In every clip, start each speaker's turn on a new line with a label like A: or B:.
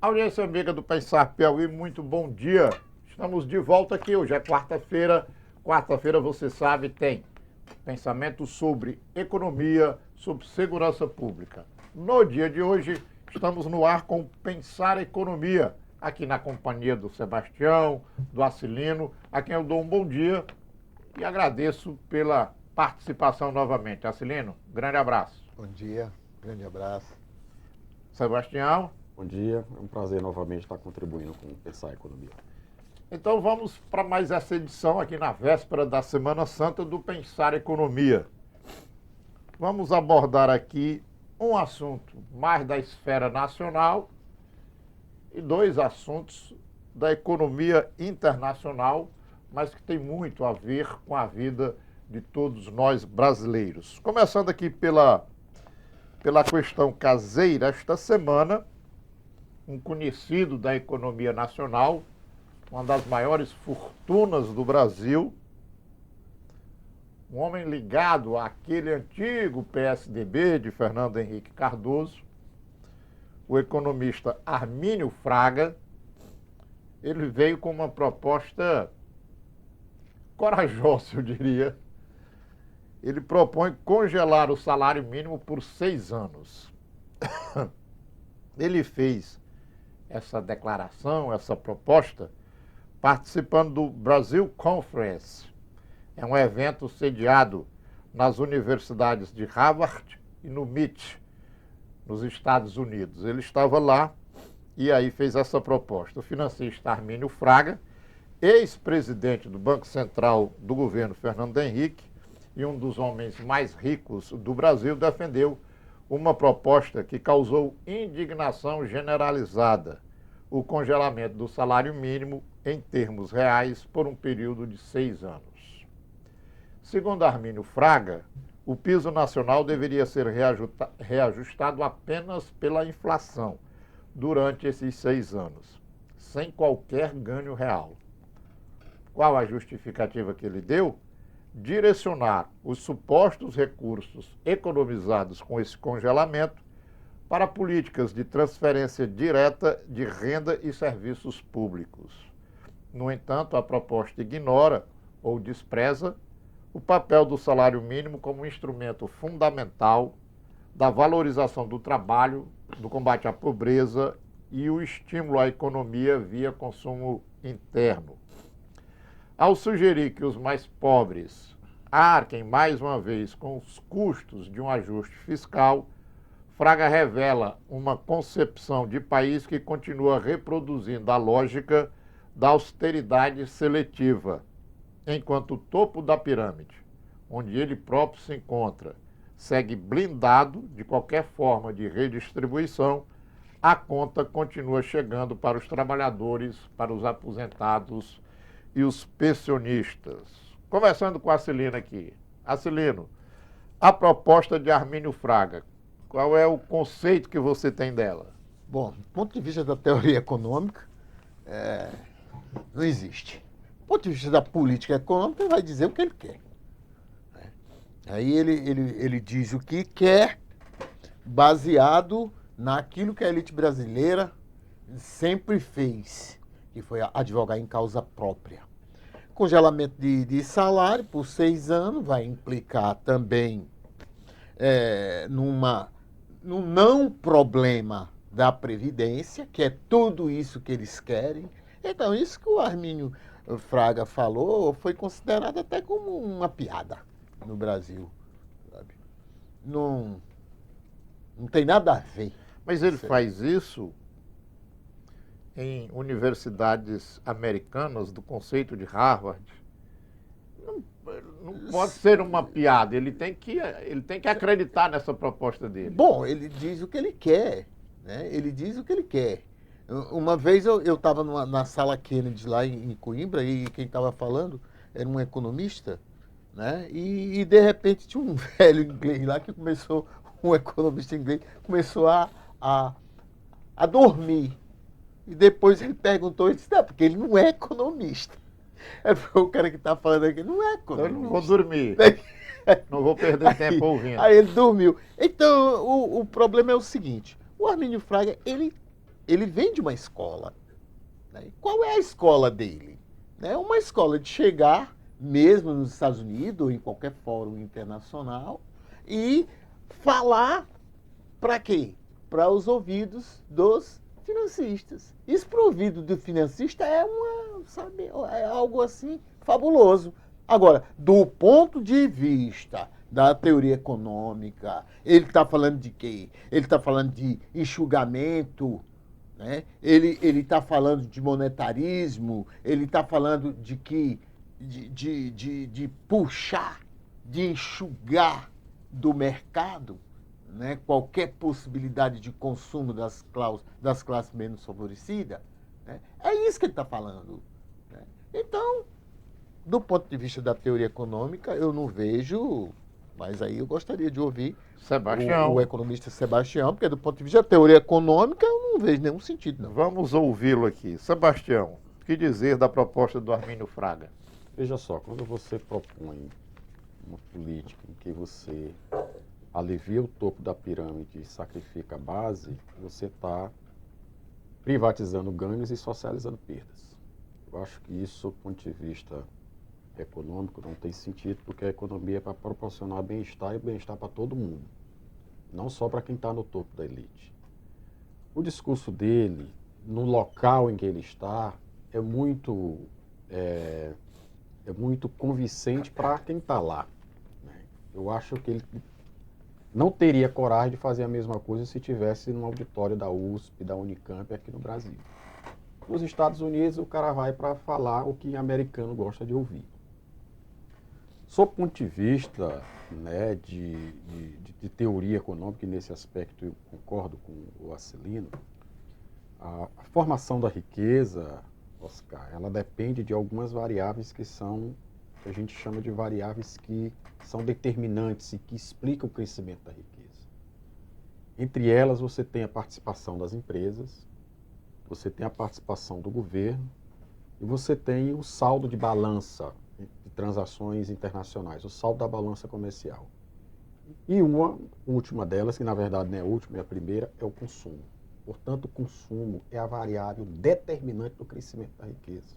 A: Audiência amiga do Pensar Piauí, muito bom dia. Estamos de volta aqui, hoje é quarta-feira. Quarta-feira, você sabe, tem pensamento sobre economia, sobre segurança pública. No dia de hoje, estamos no ar com Pensar Economia, aqui na companhia do Sebastião, do Acilino, a quem eu dou um bom dia e agradeço pela participação novamente. Acilino, grande abraço.
B: Bom dia, grande abraço.
A: Sebastião.
C: Bom dia, é um prazer novamente estar contribuindo com o Pensar Economia.
A: Então vamos para mais essa edição aqui na véspera da Semana Santa do Pensar Economia. Vamos abordar aqui um assunto mais da esfera nacional e dois assuntos da economia internacional, mas que tem muito a ver com a vida de todos nós brasileiros. Começando aqui pela questão caseira, esta semana, um conhecido da economia nacional, uma das maiores fortunas do Brasil, um homem ligado àquele antigo PSDB de Fernando Henrique Cardoso, o economista Armínio Fraga. Ele veio com uma proposta corajosa, eu diria. Ele propõe congelar o salário mínimo por 6 anos. Ele fez essa declaração, essa proposta, participando do Brasil Conference. É um evento sediado nas universidades de Harvard e no MIT, nos Estados Unidos. Ele estava lá e aí fez essa proposta. O financista Armínio Fraga, ex-presidente do Banco Central do governo Fernando Henrique e um dos homens mais ricos do Brasil, defendeu uma proposta que causou indignação generalizada: o congelamento do salário mínimo em termos reais por um período de 6 anos. Segundo Armínio Fraga, o piso nacional deveria ser reajustado apenas pela inflação durante esses 6 anos, sem qualquer ganho real. Qual a justificativa que ele deu? Direcionar os supostos recursos economizados com esse congelamento para políticas de transferência direta de renda e serviços públicos. No entanto, a proposta ignora ou despreza o papel do salário mínimo como instrumento fundamental da valorização do trabalho, do combate à pobreza e o estímulo à economia via consumo interno. Ao sugerir que os mais pobres arquem mais uma vez com os custos de um ajuste fiscal, Fraga revela uma concepção de país que continua reproduzindo a lógica da austeridade seletiva, enquanto o topo da pirâmide, onde ele próprio se encontra, segue blindado de qualquer forma de redistribuição, a conta continua chegando para os trabalhadores, para os aposentados e os pensionistas. Começando com a Acilino aqui. Acilino, a proposta de Armínio Fraga, qual é o conceito que você tem dela?
B: Bom, do ponto de vista da teoria econômica, não existe. Do ponto de vista da política econômica, ele vai dizer o que ele quer. Aí ele diz o que quer, baseado naquilo que a elite brasileira sempre fez, que foi advogar em causa própria. Congelamento de salário por 6 anos vai implicar também num não problema da Previdência, que é tudo isso que eles querem. Então, isso que o Armínio Fraga falou foi considerado até como uma piada no Brasil. Sabe? Não tem nada a ver.
A: Mas ele faz isso em universidades americanas do conceito de Harvard. Não pode ser uma piada, ele tem que acreditar nessa proposta dele.
B: Bom, ele diz o que ele quer, né? Ele diz o que ele quer. Uma vez eu estava na sala Kennedy lá em Coimbra e quem estava falando era um economista, né? E de repente tinha um velho inglês lá que começou, um economista inglês, começou a dormir. E depois ele perguntou e disse, não, porque ele não é economista. O cara que está falando aqui não é economista.
A: Eu não vou dormir. Não vou perder tempo ouvindo.
B: Aí ele dormiu. Então, o problema é o seguinte. O Armínio Fraga, ele ele vem de uma escola. Né? E qual é a escola dele? É uma escola de chegar, mesmo nos Estados Unidos ou em qualquer fórum internacional, e falar para quê? Para os ouvidos dos financistas. Isso para o ouvido do financista é algo assim fabuloso. Agora, do ponto de vista da teoria econômica, ele está falando de quê? Ele está falando de enxugamento, né? Ele está falando de monetarismo, ele está falando de que de puxar, de enxugar do mercado, né, qualquer possibilidade de consumo das classes menos favorecidas. Né? É isso que ele está falando. Né? Então, do ponto de vista da teoria econômica, eu não vejo, mas aí eu gostaria de ouvir
A: Sebastião.
B: o economista Sebastião, porque do ponto de vista da teoria econômica, eu não vejo nenhum sentido. Não.
A: Vamos ouvi-lo aqui. Sebastião, o que dizer da proposta do Armínio Fraga?
C: Veja só, quando você propõe uma política em que você alivia o topo da pirâmide e sacrifica a base, você está privatizando ganhos e socializando perdas. Eu acho que isso, do ponto de vista econômico, não tem sentido, porque a economia é para proporcionar bem-estar e bem-estar para todo mundo, não só para quem está no topo da elite. O discurso dele, no local em que ele está, é muito convincente para quem está lá. Né? Eu acho que ele não teria coragem de fazer a mesma coisa se estivesse no auditório da USP, da Unicamp, aqui no Brasil. Nos Estados Unidos, o cara vai para falar o que americano gosta de ouvir. Sob o ponto de vista, né, de teoria econômica, e nesse aspecto eu concordo com o Acilino, a formação da riqueza, Oscar, ela depende de algumas variáveis que a gente chama de variáveis que são determinantes e que explicam o crescimento da riqueza. Entre elas, você tem a participação das empresas, você tem a participação do governo e você tem o saldo de balança de transações internacionais, o saldo da balança comercial. E uma última delas, que na verdade não é a última, é a primeira, é o consumo. Portanto, o consumo é a variável determinante do crescimento da riqueza.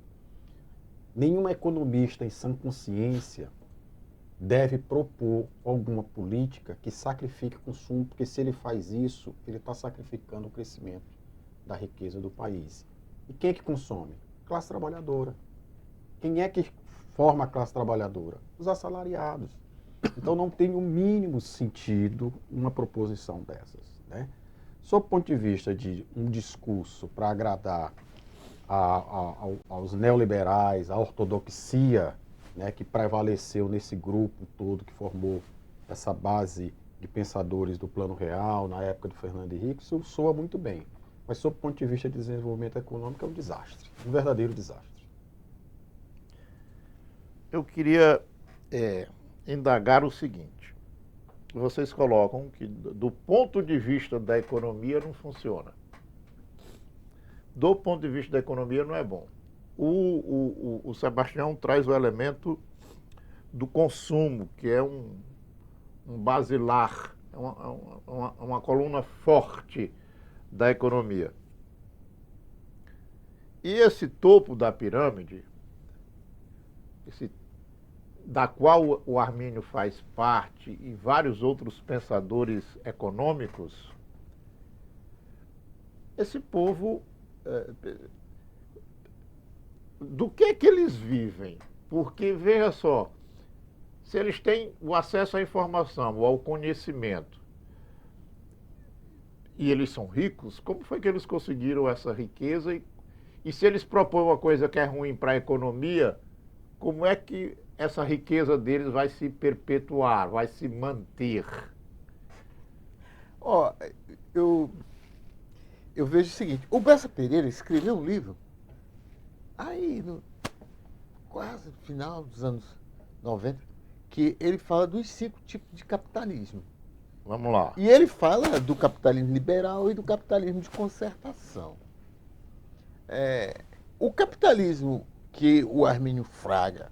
C: Nenhum economista em sã consciência deve propor alguma política que sacrifique o consumo, porque se ele faz isso, ele está sacrificando o crescimento da riqueza do país. E quem é que consome? Classe trabalhadora. Quem é que forma a classe trabalhadora? Os assalariados. Então não tem o mínimo sentido uma proposição dessas. Né? Sob o ponto de vista de um discurso para agradar aos neoliberais, à ortodoxia, né, que prevaleceu nesse grupo todo que formou essa base de pensadores do Plano Real na época do Fernando Henrique, isso soa muito bem. Mas, sob o ponto de vista de desenvolvimento econômico, é um desastre, um verdadeiro desastre.
A: Eu queria indagar o seguinte. Vocês colocam que, do ponto de vista da economia, não funciona. Do ponto de vista da economia, não é bom. O Sebastião traz o elemento do consumo, que é um basilar, uma coluna forte da economia. E esse topo da pirâmide, da qual o Armínio faz parte e vários outros pensadores econômicos, esse povo, do que eles vivem? Porque, veja só, se eles têm o acesso à informação ou ao conhecimento, e eles são ricos, como foi que eles conseguiram essa riqueza? E se eles propõem uma coisa que é ruim para a economia, como é que essa riqueza deles vai se perpetuar, vai se manter?
B: Eu vejo o seguinte, o Bessa Pereira escreveu um livro, aí quase no final dos anos 90, que ele fala dos 5 tipos de capitalismo.
A: Vamos lá.
B: E ele fala do capitalismo liberal e do capitalismo de concertação. O capitalismo que o Armínio Fraga,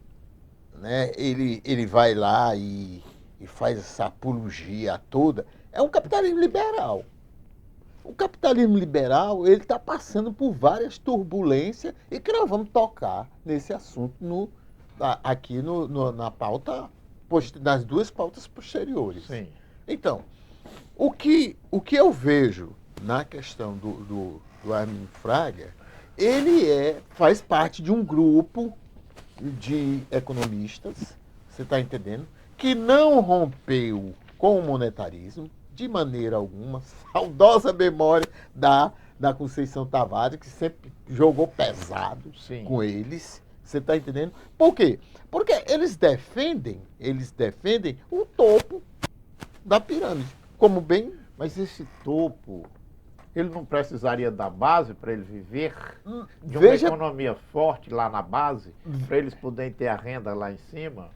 B: né, ele vai lá e faz essa apologia toda, é um capitalismo liberal. O capitalismo liberal, ele está passando por várias turbulências e que nós vamos tocar nesse assunto aqui na pauta, nas duas pautas posteriores.
A: Sim.
B: Então, o que eu vejo na questão do Armin Fraga, ele faz parte de um grupo de economistas, você está entendendo, que não rompeu com o monetarismo de maneira alguma, saudosa memória da Conceição Tavares, que sempre jogou pesado
A: Sim.
B: com eles, você está entendendo? Por quê? Porque eles defendem o topo da pirâmide, como bem...
A: Mas esse topo, ele não precisaria da base para ele viver? De uma economia forte lá na base, para eles poderem ter a renda lá em cima?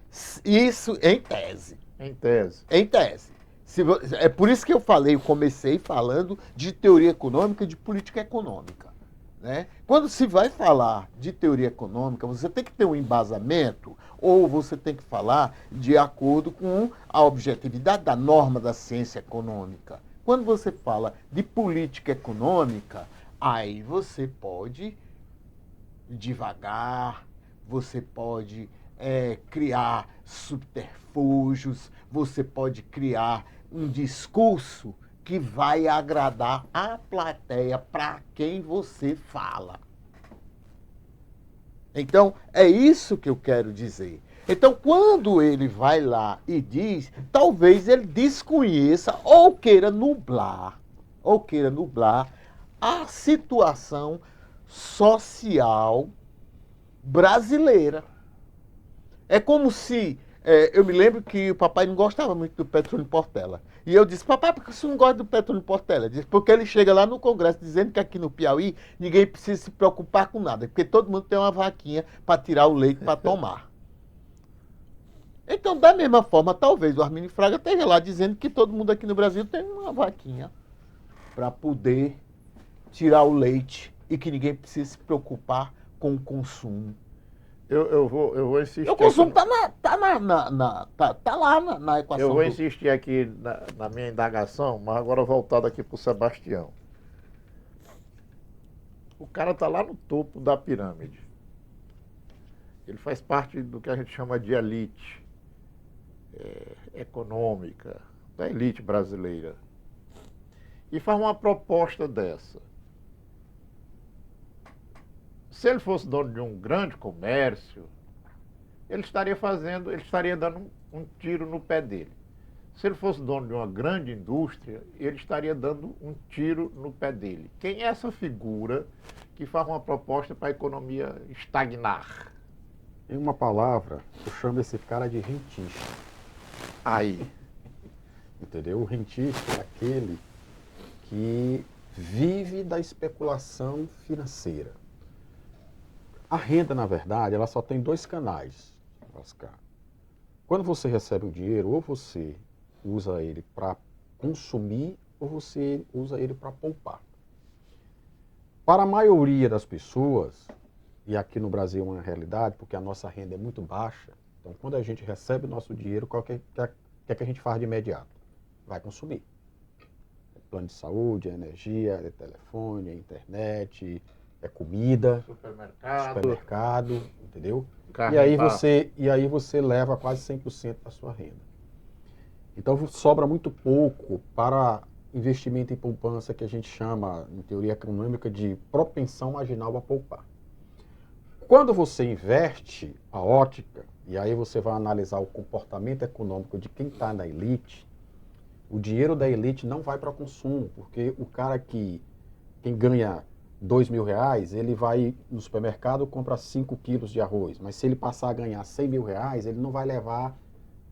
B: Isso em tese.
A: Em tese.
B: Em tese. É por isso que eu comecei falando de teoria econômica e de política econômica. Né? Quando se vai falar de teoria econômica, você tem que ter um embasamento, ou você tem que falar de acordo com a objetividade da norma da ciência econômica. Quando você fala de política econômica, aí você pode devagar, você pode criar subterfúgios, você pode criar um discurso que vai agradar a plateia para quem você fala. Então, é isso que eu quero dizer. Então, quando ele vai lá e diz, talvez ele desconheça ou queira nublar a situação social brasileira. É como se... eu me lembro que o papai não gostava muito do Petrônio Portela. E eu disse, papai, por que você não gosta do Petrônio Portela? Ele disse, porque ele chega lá no Congresso dizendo que aqui no Piauí ninguém precisa se preocupar com nada, porque todo mundo tem uma vaquinha para tirar o leite para tomar. Então, da mesma forma, talvez o Arminio Fraga esteja lá dizendo que todo mundo aqui no Brasil tem uma vaquinha para poder tirar o leite e que ninguém precisa se preocupar com o consumo.
A: Eu vou insistir.
B: O consumo está lá na equação.
A: Eu vou insistir aqui na minha indagação, mas agora voltado aqui para o Sebastião. O cara está lá no topo da pirâmide. Ele faz parte do que a gente chama de elite econômica, da elite brasileira. E faz uma proposta dessa. Se ele fosse dono de um grande comércio, ele estaria dando um tiro no pé dele. Se ele fosse dono de uma grande indústria, ele estaria dando um tiro no pé dele. Quem é essa figura que faz uma proposta para a economia estagnar?
C: Em uma palavra, eu chamo esse cara de rentista.
A: Aí.
C: Entendeu? O rentista é aquele que vive da especulação financeira. A renda, na verdade, ela só tem dois canais, Oscar. Quando você recebe o dinheiro, ou você usa ele para consumir, ou você usa ele para poupar. Para a maioria das pessoas, e aqui no Brasil é uma realidade, porque a nossa renda é muito baixa, então quando a gente recebe o nosso dinheiro, o que é que a gente faz de imediato? Vai consumir. É plano de saúde, é energia, é telefone, é internet... é comida, supermercado, entendeu? E aí você leva quase 100% da sua renda. Então sobra muito pouco para investimento em poupança, que a gente chama, em teoria econômica, de propensão marginal a poupar. Quando você inverte a ótica, e aí você vai analisar o comportamento econômico de quem está na elite, o dinheiro da elite não vai para consumo, porque o cara quem ganha R$2.000, ele vai no supermercado e compra 5 quilos de arroz. Mas se ele passar a ganhar R$100.000, ele não vai levar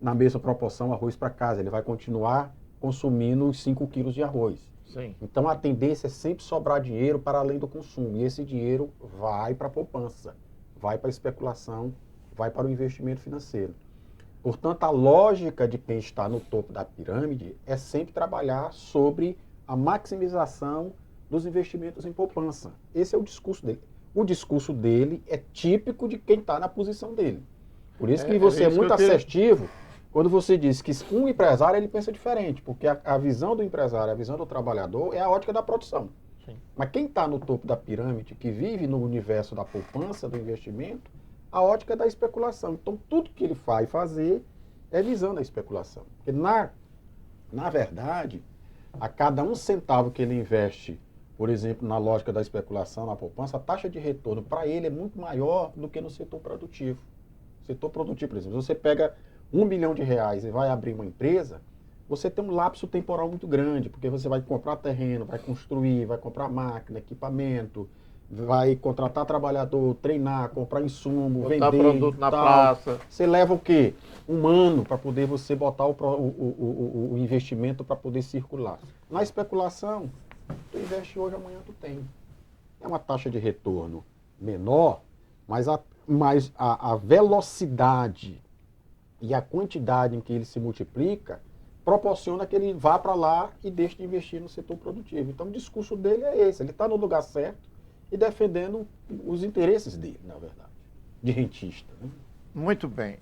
C: na mesma proporção arroz para casa. Ele vai continuar consumindo os 5 quilos de arroz.
A: Sim.
C: Então a tendência é sempre sobrar dinheiro para além do consumo. E esse dinheiro vai para a poupança, vai para a especulação, vai para o investimento financeiro. Portanto, a lógica de quem está no topo da pirâmide é sempre trabalhar sobre a maximização dos investimentos em poupança. Esse é o discurso dele. O discurso dele é típico de quem está na posição dele. Por isso que você é muito assertivo Quando você diz que um empresário, ele pensa diferente, porque a visão do empresário, a visão do trabalhador é a ótica da produção.
A: Sim.
C: Mas quem está no topo da pirâmide, que vive no universo da poupança, do investimento, a ótica é da especulação. Então, tudo que ele vai fazer é visando a especulação. Porque, na verdade, a cada um centavo que ele investe, por exemplo, na lógica da especulação, na poupança, a taxa de retorno para ele é muito maior do que no setor produtivo. Setor produtivo, por exemplo, se você pega R$1 milhão e vai abrir uma empresa, você tem um lapso temporal muito grande, porque você vai comprar terreno, vai construir, vai comprar máquina, equipamento, vai contratar trabalhador, treinar, comprar insumo,
A: Botar
C: vender,
A: produto na
C: tal.
A: praça.
C: Você leva o quê? Um ano para poder você botar o investimento para poder circular. Na especulação, tu investe hoje, amanhã tu tem. É uma taxa de retorno menor, mas a velocidade e a quantidade em que ele se multiplica proporciona que ele vá para lá e deixe de investir no setor produtivo. Então o discurso dele é esse, ele está no lugar certo e defendendo os interesses dele, na verdade, de rentista. Né?
A: Muito bem.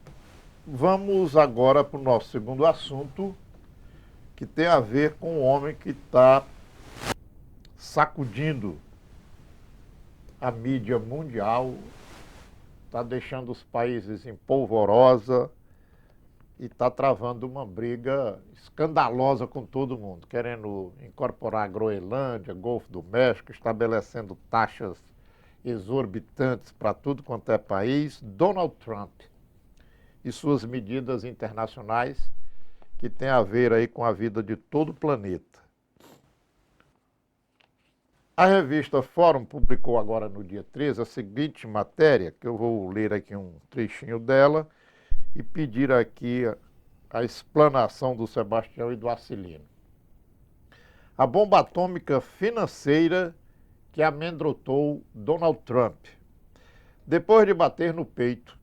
A: Vamos agora para o nosso segundo assunto, que tem a ver com o homem que está sacudindo a mídia mundial, está deixando os países em polvorosa e está travando uma briga escandalosa com todo mundo, querendo incorporar a Groenlândia, Golfo do México, estabelecendo taxas exorbitantes para tudo quanto é país. Donald Trump e suas medidas internacionais que têm a ver aí com a vida de todo o planeta. A revista Fórum publicou agora no dia 13 a seguinte matéria, que eu vou ler aqui um trechinho dela e pedir aqui a explanação do Sebastião e do Acilino. A bomba atômica financeira que amedrontou Donald Trump. Depois de bater no peito,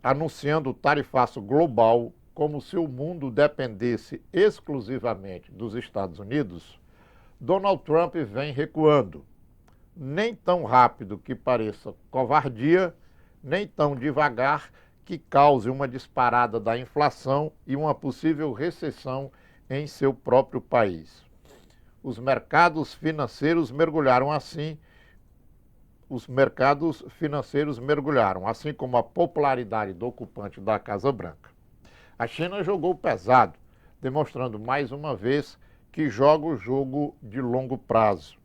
A: anunciando o tarifaço global como se o mundo dependesse exclusivamente dos Estados Unidos, Donald Trump vem recuando. Nem tão rápido que pareça covardia, nem tão devagar que cause uma disparada da inflação e uma possível recessão em seu próprio país. Os mercados financeiros mergulharam assim como a popularidade do ocupante da Casa Branca. A China jogou pesado, demonstrando mais uma vez que joga o jogo de longo prazo.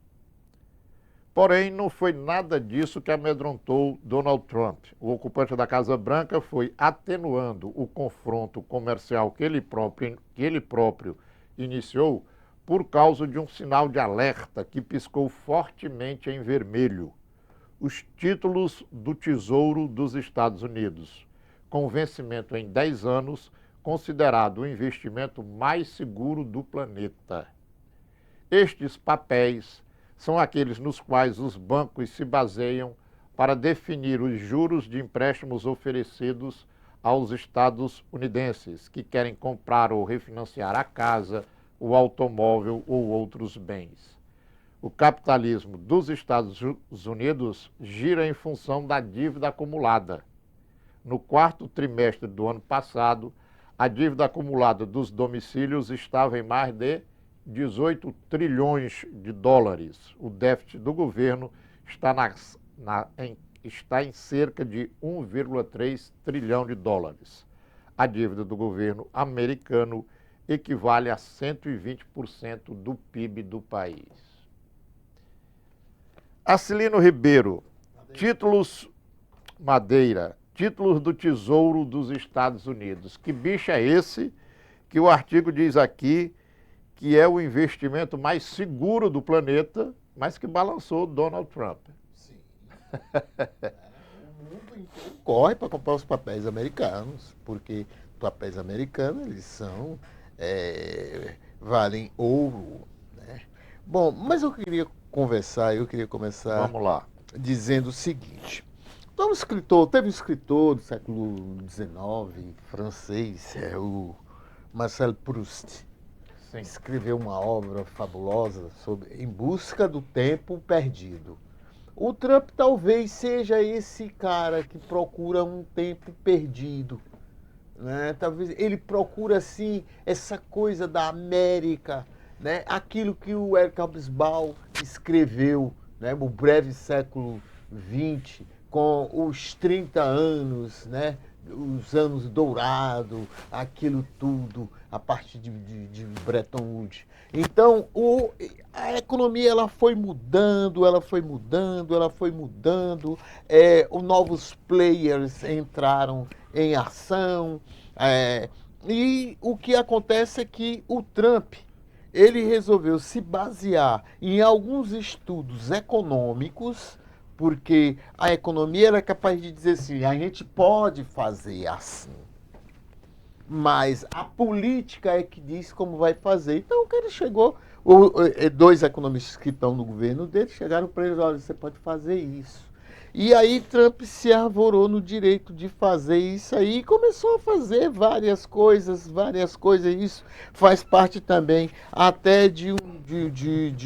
A: Porém, não foi nada disso que amedrontou Donald Trump. O ocupante da Casa Branca foi atenuando o confronto comercial que ele próprio iniciou por causa de um sinal de alerta que piscou fortemente em vermelho. Os títulos do Tesouro dos Estados Unidos, com vencimento em 10 anos, considerado o investimento mais seguro do planeta. Estes papéis são aqueles nos quais os bancos se baseiam para definir os juros de empréstimos oferecidos aos estadunidenses que querem comprar ou refinanciar a casa, o automóvel ou outros bens. O capitalismo dos Estados Unidos gira em função da dívida acumulada. No quarto trimestre do ano passado, a dívida acumulada dos domicílios estava em mais de 18 trilhões de dólares. O déficit do governo está em cerca de 1,3 trilhão de dólares. A dívida do governo americano equivale a 120% do PIB do país. Acilino Ribeiro, títulos do Tesouro dos Estados Unidos. Que bicho é esse que o artigo diz aqui que é o investimento mais seguro do planeta, mas que balançou Donald Trump?
B: Sim. O mundo inteiro corre para comprar os papéis americanos, porque os papéis americanos, eles são, valem ouro, né? Bom, mas eu queria começar
A: Vamos lá.
B: dizendo o seguinte. Teve um escritor do século XIX, francês, o Marcel Proust.
A: Sim.
B: Escreveu uma obra fabulosa sobre Em Busca do Tempo Perdido. O Trump talvez seja esse cara que procura um tempo perdido. né? Talvez ele procura assim essa coisa da América, né? Aquilo que o Eric Hobsbawm escreveu, né? O breve século XX, com os 30 anos, né? Os anos dourados, aquilo tudo, a partir de Bretton Woods. Então, a economia ela foi mudando, ela foi mudando, ela foi mudando, os novos players entraram em ação, e o que acontece é que o Trump, ele resolveu se basear em alguns estudos econômicos, porque a economia era capaz de dizer assim, a gente pode fazer assim, mas a política é que diz como vai fazer. Então, o que ele chegou, dois economistas que estão no governo dele chegaram para ele, olha, você pode fazer isso. E aí Trump se arvorou no direito de fazer isso aí e começou a fazer várias coisas. Isso faz parte também até de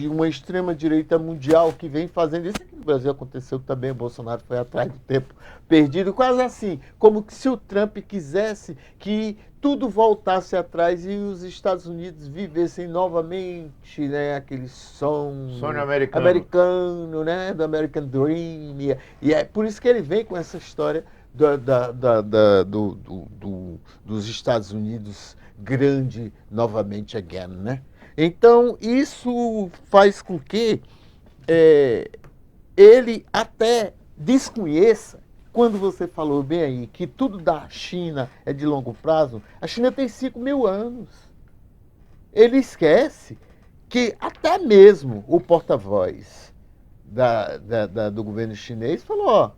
B: uma extrema-direita mundial que vem fazendo isso. Aqui no Brasil aconteceu também, o Bolsonaro foi atrás do tempo perdido, quase assim, como se o Trump quisesse que tudo voltasse atrás e os Estados Unidos vivessem novamente, né, aquele sonho americano, né, do American Dream. E é por isso que ele vem com essa história dos Estados Unidos grande novamente again, né? Então, isso faz com que ele até desconheça. Quando você falou bem aí que tudo da China é de longo prazo, a China tem 5.000 anos. Ele esquece que até mesmo o porta-voz do governo chinês falou, ó,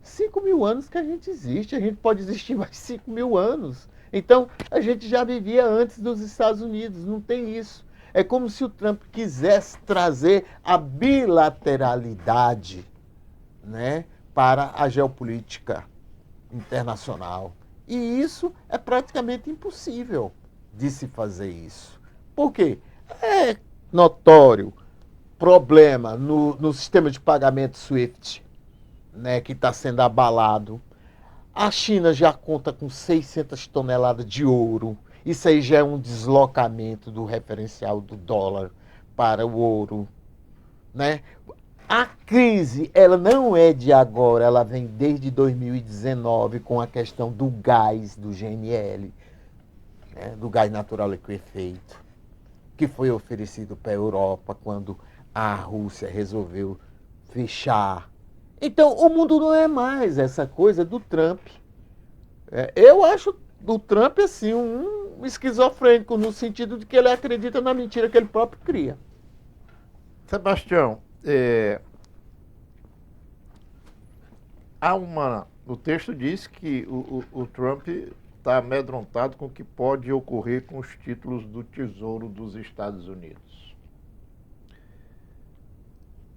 B: 5.000 anos que a gente existe, a gente pode existir mais 5.000 anos. Então, a gente já vivia antes dos Estados Unidos, não tem isso. É como se o Trump quisesse trazer a bilateralidade, né, para a geopolítica internacional. E isso é praticamente impossível de se fazer isso. Por quê? É notório problema no sistema de pagamento SWIFT, né, que está sendo abalado. A China já conta com 600 toneladas de ouro. Isso aí já é um deslocamento do referencial do dólar para o ouro, né? A crise, ela não é de agora, ela vem desde 2019 com a questão do gás, do GNL, né, do gás natural liquefeito, que foi oferecido para a Europa quando a Rússia resolveu fechar. Então, o mundo não é mais essa coisa do Trump. Eu acho do Trump assim um esquizofrênico, no sentido de que ele acredita na mentira que ele próprio cria.
A: Sebastião, o texto diz que o Trump está amedrontado com o que pode ocorrer com os títulos do Tesouro dos Estados Unidos.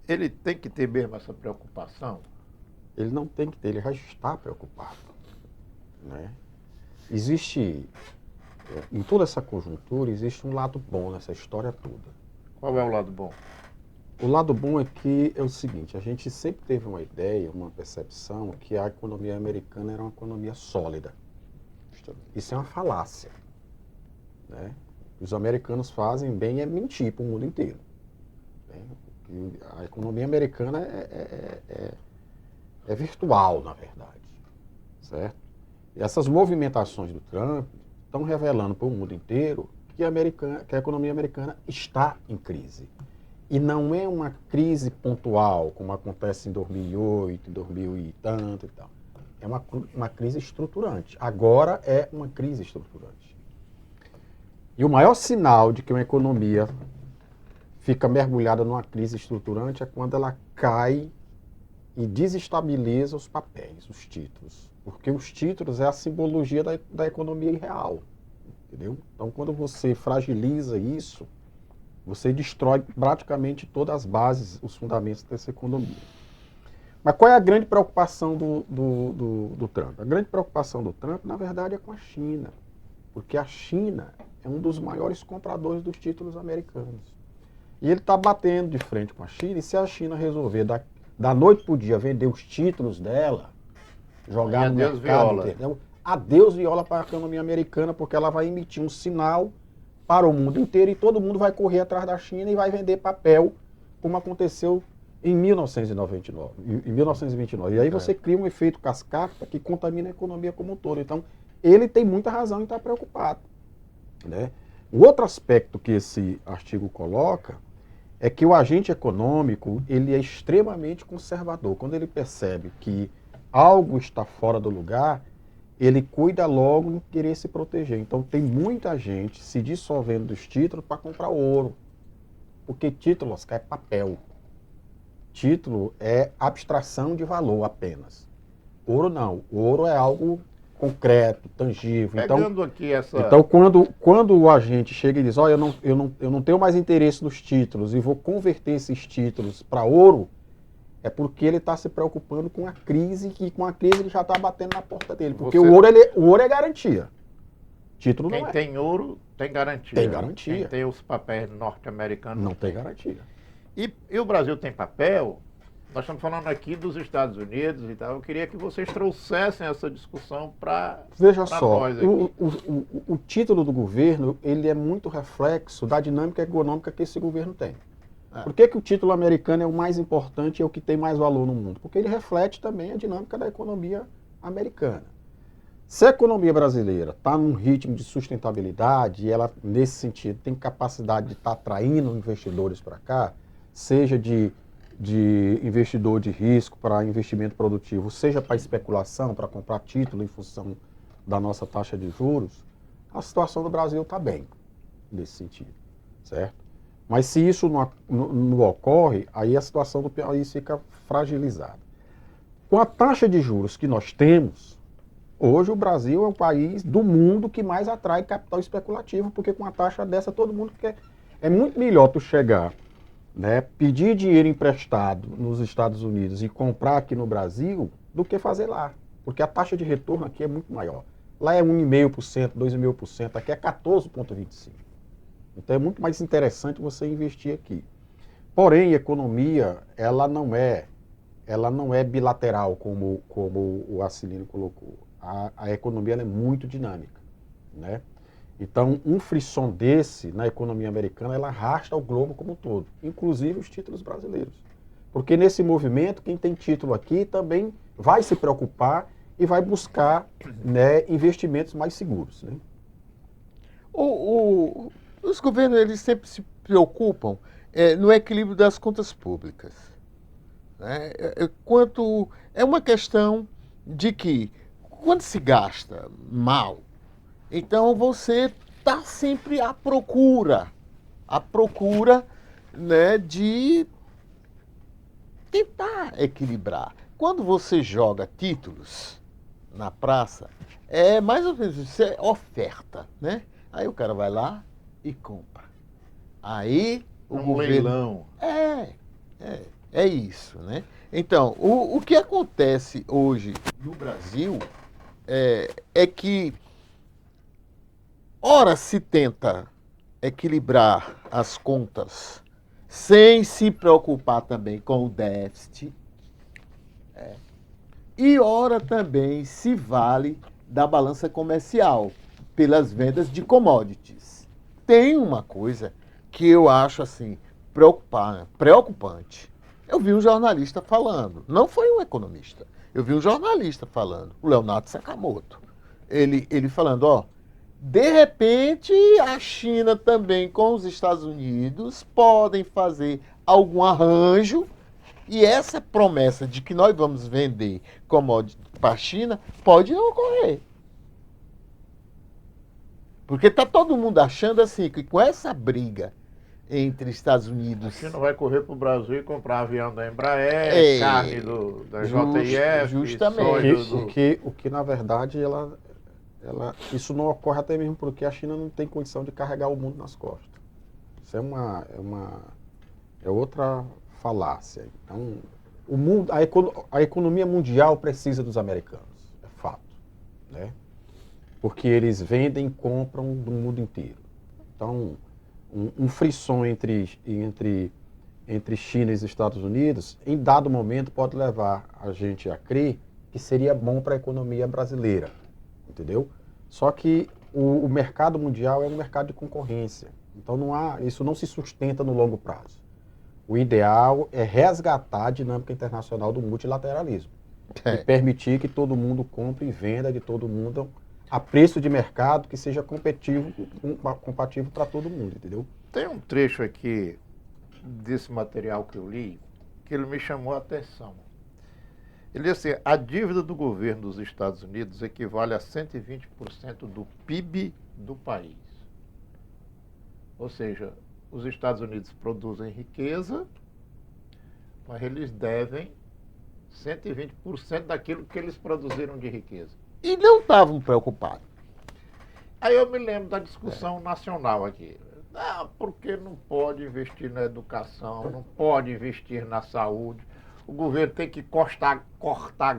A: Ele tem que ter mesmo essa preocupação?
C: Ele não tem que ter, ele já está preocupado, né? Existe, em toda essa conjuntura, existe um lado bom nessa história toda.
A: Qual é o lado bom?
C: O lado bom é que é o seguinte, a gente sempre teve uma ideia, uma percepção que a economia americana era uma economia sólida. Isso é uma falácia, né? Os americanos fazem bem é mentir para o mundo inteiro, né? A economia americana é virtual, na verdade, certo? E essas movimentações do Trump estão revelando para o mundo inteiro que a economia americana está em crise. E não é uma crise pontual, como acontece em 2008, 2000 e tanto e tal. É uma crise estruturante. Agora é uma crise estruturante. E o maior sinal de que uma economia fica mergulhada numa crise estruturante é quando ela cai e desestabiliza os papéis, os títulos. Porque os títulos é a simbologia da economia real. Entendeu? Então, quando você fragiliza isso, você destrói praticamente todas as bases, os fundamentos dessa economia. Mas qual é a grande preocupação do Trump? A grande preocupação do Trump, na verdade, é com a China. Porque a China é um dos maiores compradores dos títulos americanos. E ele está batendo de frente com a China, e se a China resolver, da noite para o dia, vender os títulos dela, jogar no mercado, entendeu? a Deus viola para a economia americana, porque ela vai emitir um sinal para o mundo inteiro e todo mundo vai correr atrás da China e vai vender papel, como aconteceu em 1999, em 1929. E aí você cria um efeito cascata que contamina a economia como um todo. Então, ele tem muita razão em estar preocupado, né? O outro aspecto que esse artigo coloca é que o agente econômico ele é extremamente conservador. Quando ele percebe que algo está fora do lugar, ele cuida logo em querer se proteger. Então tem muita gente se dissolvendo dos títulos para comprar ouro. Porque título, Oscar, é papel. Título é abstração de valor apenas. Ouro não. Ouro é algo concreto, tangível.
A: Pegando aqui essa...
C: Então, quando o agente chega e diz, olha, eu não tenho mais interesse nos títulos e vou converter esses títulos para ouro, é porque ele está se preocupando com a crise, e com a crise ele já está batendo na porta dele. Porque o ouro é garantia. Título não é.
A: Quem tem ouro tem garantia.
C: Tem garantia.
A: Quem tem os papéis norte-americanos
C: não tem garantia.
A: E o Brasil tem papel? Nós estamos falando aqui dos Estados Unidos e tal. Eu queria que vocês trouxessem essa discussão para
C: Veja só,
A: nós aqui.
C: o título do governo ele é muito reflexo da dinâmica econômica que esse governo tem. Por que o título americano é o mais importante e é o que tem mais valor no mundo? Porque ele reflete também a dinâmica da economia americana. Se a economia brasileira está num ritmo de sustentabilidade e ela, nesse sentido, tem capacidade de estar atraindo investidores para cá, seja de investidor de risco para investimento produtivo, seja para especulação, para comprar título em função da nossa taxa de juros, a situação do Brasil está bem nesse sentido, certo? Mas se isso não ocorre, aí a situação do país fica fragilizada. Com a taxa de juros que nós temos, hoje o Brasil é o país do mundo que mais atrai capital especulativo, porque com a taxa dessa todo mundo quer. É muito melhor tu chegar, né, pedir dinheiro emprestado nos Estados Unidos e comprar aqui no Brasil do que fazer lá. Porque a taxa de retorno aqui é muito maior. Lá é 1,5%, 2,5%, aqui é 14,25%. Então é muito mais interessante você investir aqui. Porém, a economia, ela não é bilateral, como o Acilino colocou. A economia ela é muito dinâmica, né? Então, um frisson desse na economia americana, ela arrasta o globo como um todo, inclusive os títulos brasileiros. Porque nesse movimento, quem tem título aqui também vai se preocupar e vai buscar, né, investimentos mais seguros, né?
B: Os governos eles sempre se preocupam no equilíbrio das contas públicas, né? É uma questão de que, quando se gasta mal, então você está sempre à procura, né, de tentar equilibrar. Quando você joga títulos na praça, é mais ou menos isso, é oferta, né? Aí o cara vai lá e compra. Aí o governo...
A: leilão.
B: É isso, né? Então, o que acontece hoje no Brasil é que, ora se tenta equilibrar as contas sem se preocupar também com o déficit, e ora também se vale da balança comercial pelas vendas de commodities. Tem uma coisa que eu acho assim preocupante. Eu vi um jornalista falando, não foi um economista, eu vi um jornalista falando, o Leonardo Sakamoto. Ele falando, ó, de repente a China também com os Estados Unidos podem fazer algum arranjo e essa promessa de que nós vamos vender commodities para a China pode não ocorrer. Porque está todo mundo achando assim, que com essa briga entre Estados Unidos...
A: A China vai correr para o Brasil e comprar avião da Embraer, carne da JIF,
B: justamente.
C: O que na verdade, isso não ocorre até mesmo porque a China não tem condição de carregar o mundo nas costas. Isso é outra falácia. Então, a economia mundial precisa dos americanos, é fato, né? Porque eles vendem e compram do mundo inteiro. Então, um frisson entre China e os Estados Unidos, em dado momento, pode levar a gente a crer que seria bom para a economia brasileira, entendeu? Só que o mercado mundial é um mercado de concorrência. Então isso não se sustenta no longo prazo. O ideal é resgatar a dinâmica internacional do multilateralismo. E permitir que todo mundo compre e venda de todo mundo a preço de mercado que seja compatível para todo mundo, entendeu?
A: Tem um trecho aqui desse material que eu li que ele me chamou a atenção. Ele diz assim: a dívida do governo dos Estados Unidos equivale a 120% do PIB do país. Ou seja, os Estados Unidos produzem riqueza, mas eles devem 120% daquilo que eles produziram de riqueza.
B: E não estavam preocupados.
A: Aí eu me lembro da discussão nacional aqui. Não, porque não pode investir na educação, não pode investir na saúde. O governo tem que cortar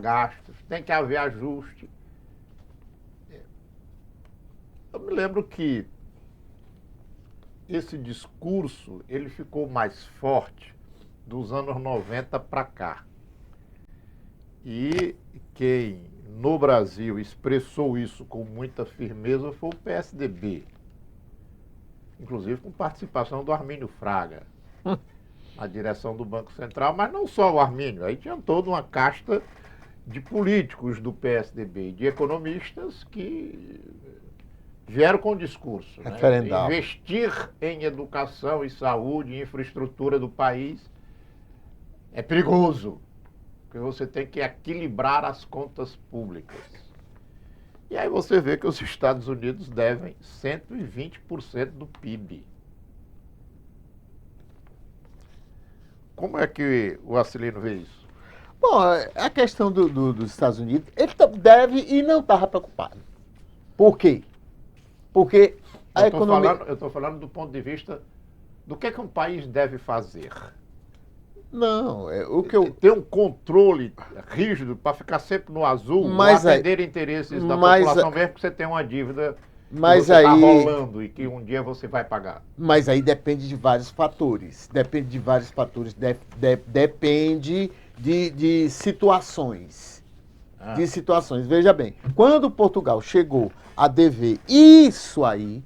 A: gastos, tem que haver ajuste. Eu me lembro que esse discurso ele ficou mais forte dos anos 90 para cá. E quem no Brasil expressou isso com muita firmeza foi o PSDB. Inclusive com participação do Armínio Fraga, na direção do Banco Central, mas não só o Armínio, aí tinha toda uma casta de políticos do PSDB, de economistas que vieram com o discurso. Né? Investir em educação e saúde e infraestrutura do país é perigoso, porque você tem que equilibrar as contas públicas. E aí você vê que os Estados Unidos devem 120% do PIB. Como é que o Acilino vê isso?
B: Bom, a questão dos Estados Unidos, ele deve e não estava preocupado. Por quê? Porque a economia...
A: Eu estou falando do ponto de vista do que um país deve fazer.
B: Não, o que eu...
A: Ter um controle rígido para ficar sempre no azul, mas atender interesses da população, mesmo que você tenha uma dívida que você está rolando e que um dia você vai pagar.
B: Mas aí depende de vários fatores. Depende de vários fatores. Depende de situações. De situações. Veja bem, quando Portugal chegou a dever isso aí,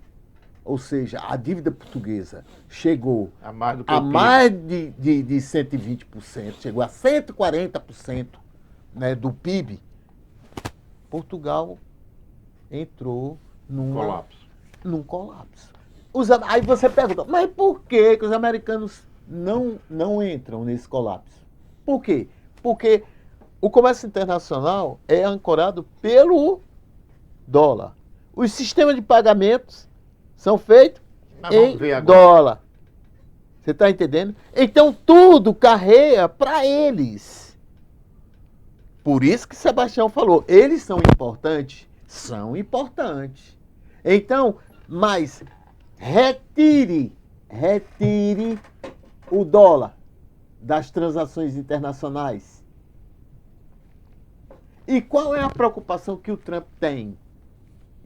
B: ou seja, a dívida portuguesa chegou a mais de 120%, chegou a 140%, né, do PIB, Portugal entrou num colapso. Aí você pergunta, mas por que os americanos não entram nesse colapso? Por quê? Porque o comércio internacional é ancorado pelo dólar. Os sistemas de pagamentos são feitos em dólar. Você está entendendo? Então tudo carreia para eles. Por isso que Sebastião falou, eles são importantes? São importantes. Então, mas retire o dólar das transações internacionais. E qual é a preocupação que o Trump tem?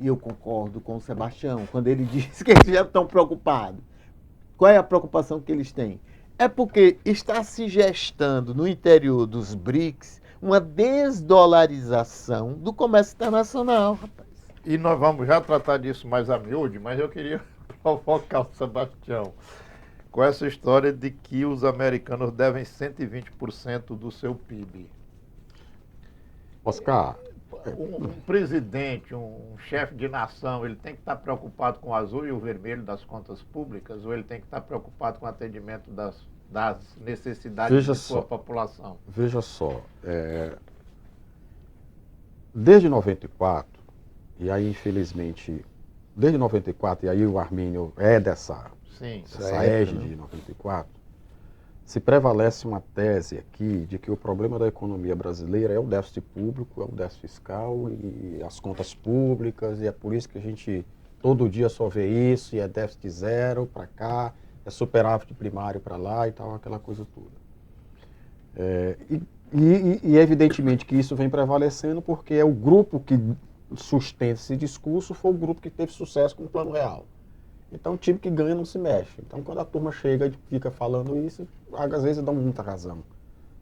B: E eu concordo com o Sebastião, quando ele diz que eles já estão preocupados. Qual é a preocupação que eles têm? É porque está se gestando no interior dos BRICS uma desdolarização do comércio internacional, rapaz.
A: E nós vamos já tratar disso mais a miúde, mas eu queria provocar o Sebastião com essa história de que os americanos devem 120% do seu PIB.
C: Oscar,
A: um presidente, um chefe de nação, ele tem que estar preocupado com o azul e o vermelho das contas públicas, ou ele tem que estar preocupado com o atendimento das necessidades de sua população?
C: Veja só, desde 94, e aí infelizmente, desde 94, e aí o Armínio é dessa égide de 94, se prevalece uma tese aqui de que o problema da economia brasileira é o déficit público, é o déficit fiscal e as contas públicas, e é por isso que a gente todo dia só vê isso, e é déficit zero para cá, é superávit primário para lá e tal, aquela coisa toda. E evidentemente que isso vem prevalecendo porque é o grupo que sustenta esse discurso, foi o grupo que teve sucesso com o Plano Real. Então o time que ganha não se mexe. Então quando a turma chega e fica falando isso, às vezes dão muita razão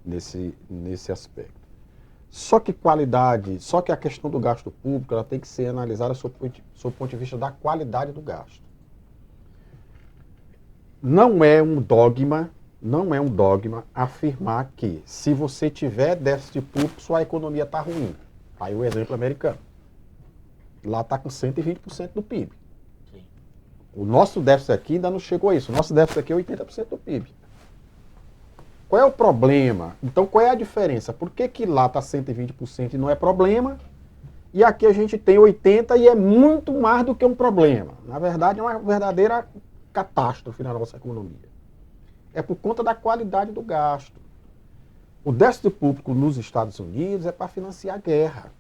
C: nesse aspecto. Só que a questão do gasto público, ela tem que ser analisada sob o ponto de vista da qualidade do gasto. Não é um dogma afirmar que se você tiver déficit público, sua economia está ruim. Aí o exemplo americano. Lá está com 120% do PIB.
A: Sim.
C: O nosso déficit aqui ainda não chegou a isso. O nosso déficit aqui é 80% do PIB. Qual é o problema? Então, qual é a diferença? Por que lá está 120% e não é problema? E aqui a gente tem 80% e é muito mais do que um problema. Na verdade, é uma verdadeira catástrofe na nossa economia. É por conta da qualidade do gasto. O déficit público nos Estados Unidos é para financiar a guerra.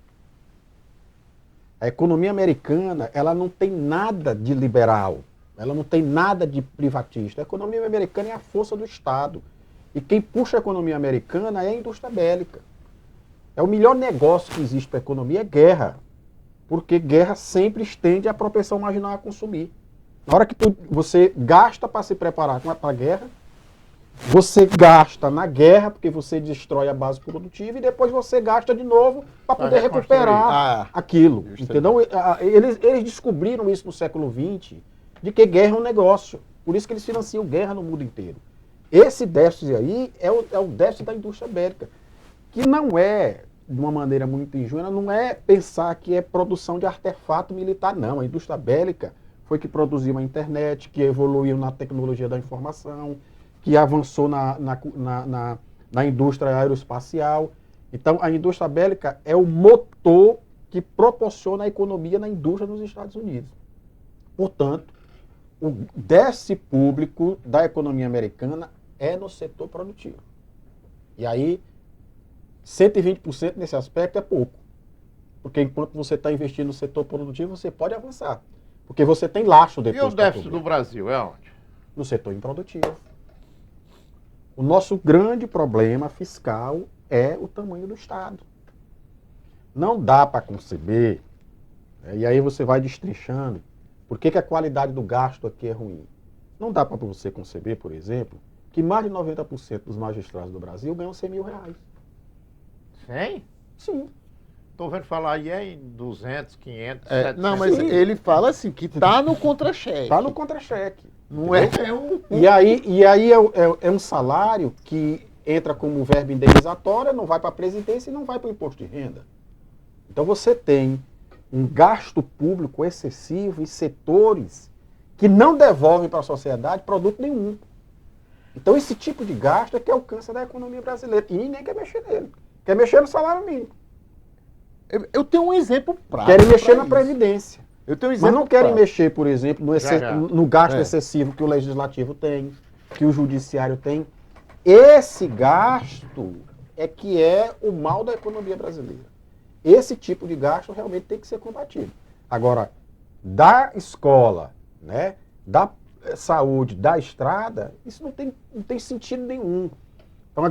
C: A economia americana, ela não tem nada de liberal. Ela não tem nada de privatista. A economia americana é a força do Estado. E quem puxa a economia americana é a indústria bélica. É o melhor negócio que existe para a economia é guerra. Porque guerra sempre estende a propensão marginal a consumir. Na hora que você gasta para se preparar para a guerra, você gasta na guerra porque você destrói a base produtiva e depois você gasta de novo para poder recuperar aquilo. Entendeu? Eles descobriram isso no século XX, de que guerra é um negócio. Por isso que eles financiam guerra no mundo inteiro. Esse déficit aí é o déficit da indústria bélica, que não é, de uma maneira muito ingênua, não é pensar que é produção de artefato militar, não. A indústria bélica foi que produziu a internet, que evoluiu na tecnologia da informação, que avançou na indústria aeroespacial. Então, a indústria bélica é o motor que proporciona a economia na indústria nos Estados Unidos. Portanto, o déficit público da economia americana é no setor produtivo. E aí, 120% nesse aspecto é pouco. Porque enquanto você está investindo no setor produtivo, você pode avançar. Porque você tem laço depois.
A: E o déficit do Brasil é onde?
C: No setor improdutivo. O nosso grande problema fiscal é o tamanho do Estado. Não dá para conceber, e aí você vai destrinchando, por que a qualidade do gasto aqui é ruim. Não dá para você conceber, por exemplo, que mais de 90% dos magistrados do Brasil ganham R$100 mil.
A: 100?
C: Sim.
A: Estou vendo falar aí em 200, 500, 700.
B: Não, mas ele fala assim, que está no contra-cheque.
C: Está no contra-cheque.
B: Não é um...
C: E aí é um salário que entra como verba indenizatória, não vai para a presidência e não vai para o imposto de renda. Então você tem um gasto público excessivo em setores que não devolvem para a sociedade produto nenhum. Então esse tipo de gasto é que é o câncer da economia brasileira. E ninguém quer mexer nele. Quer mexer no salário mínimo.
B: Eu tenho um exemplo prático.
C: Querem mexer na Previdência.
B: Eu tenho um
C: Mas
B: exemplo
C: não querem
B: prático.
C: mexer, por exemplo, no gasto excessivo que o Legislativo tem, que o Judiciário tem. Esse gasto é que é o mal da economia brasileira. Esse tipo de gasto realmente tem que ser combatido. Agora, da escola, né, da saúde, da estrada, isso não tem sentido nenhum. Então,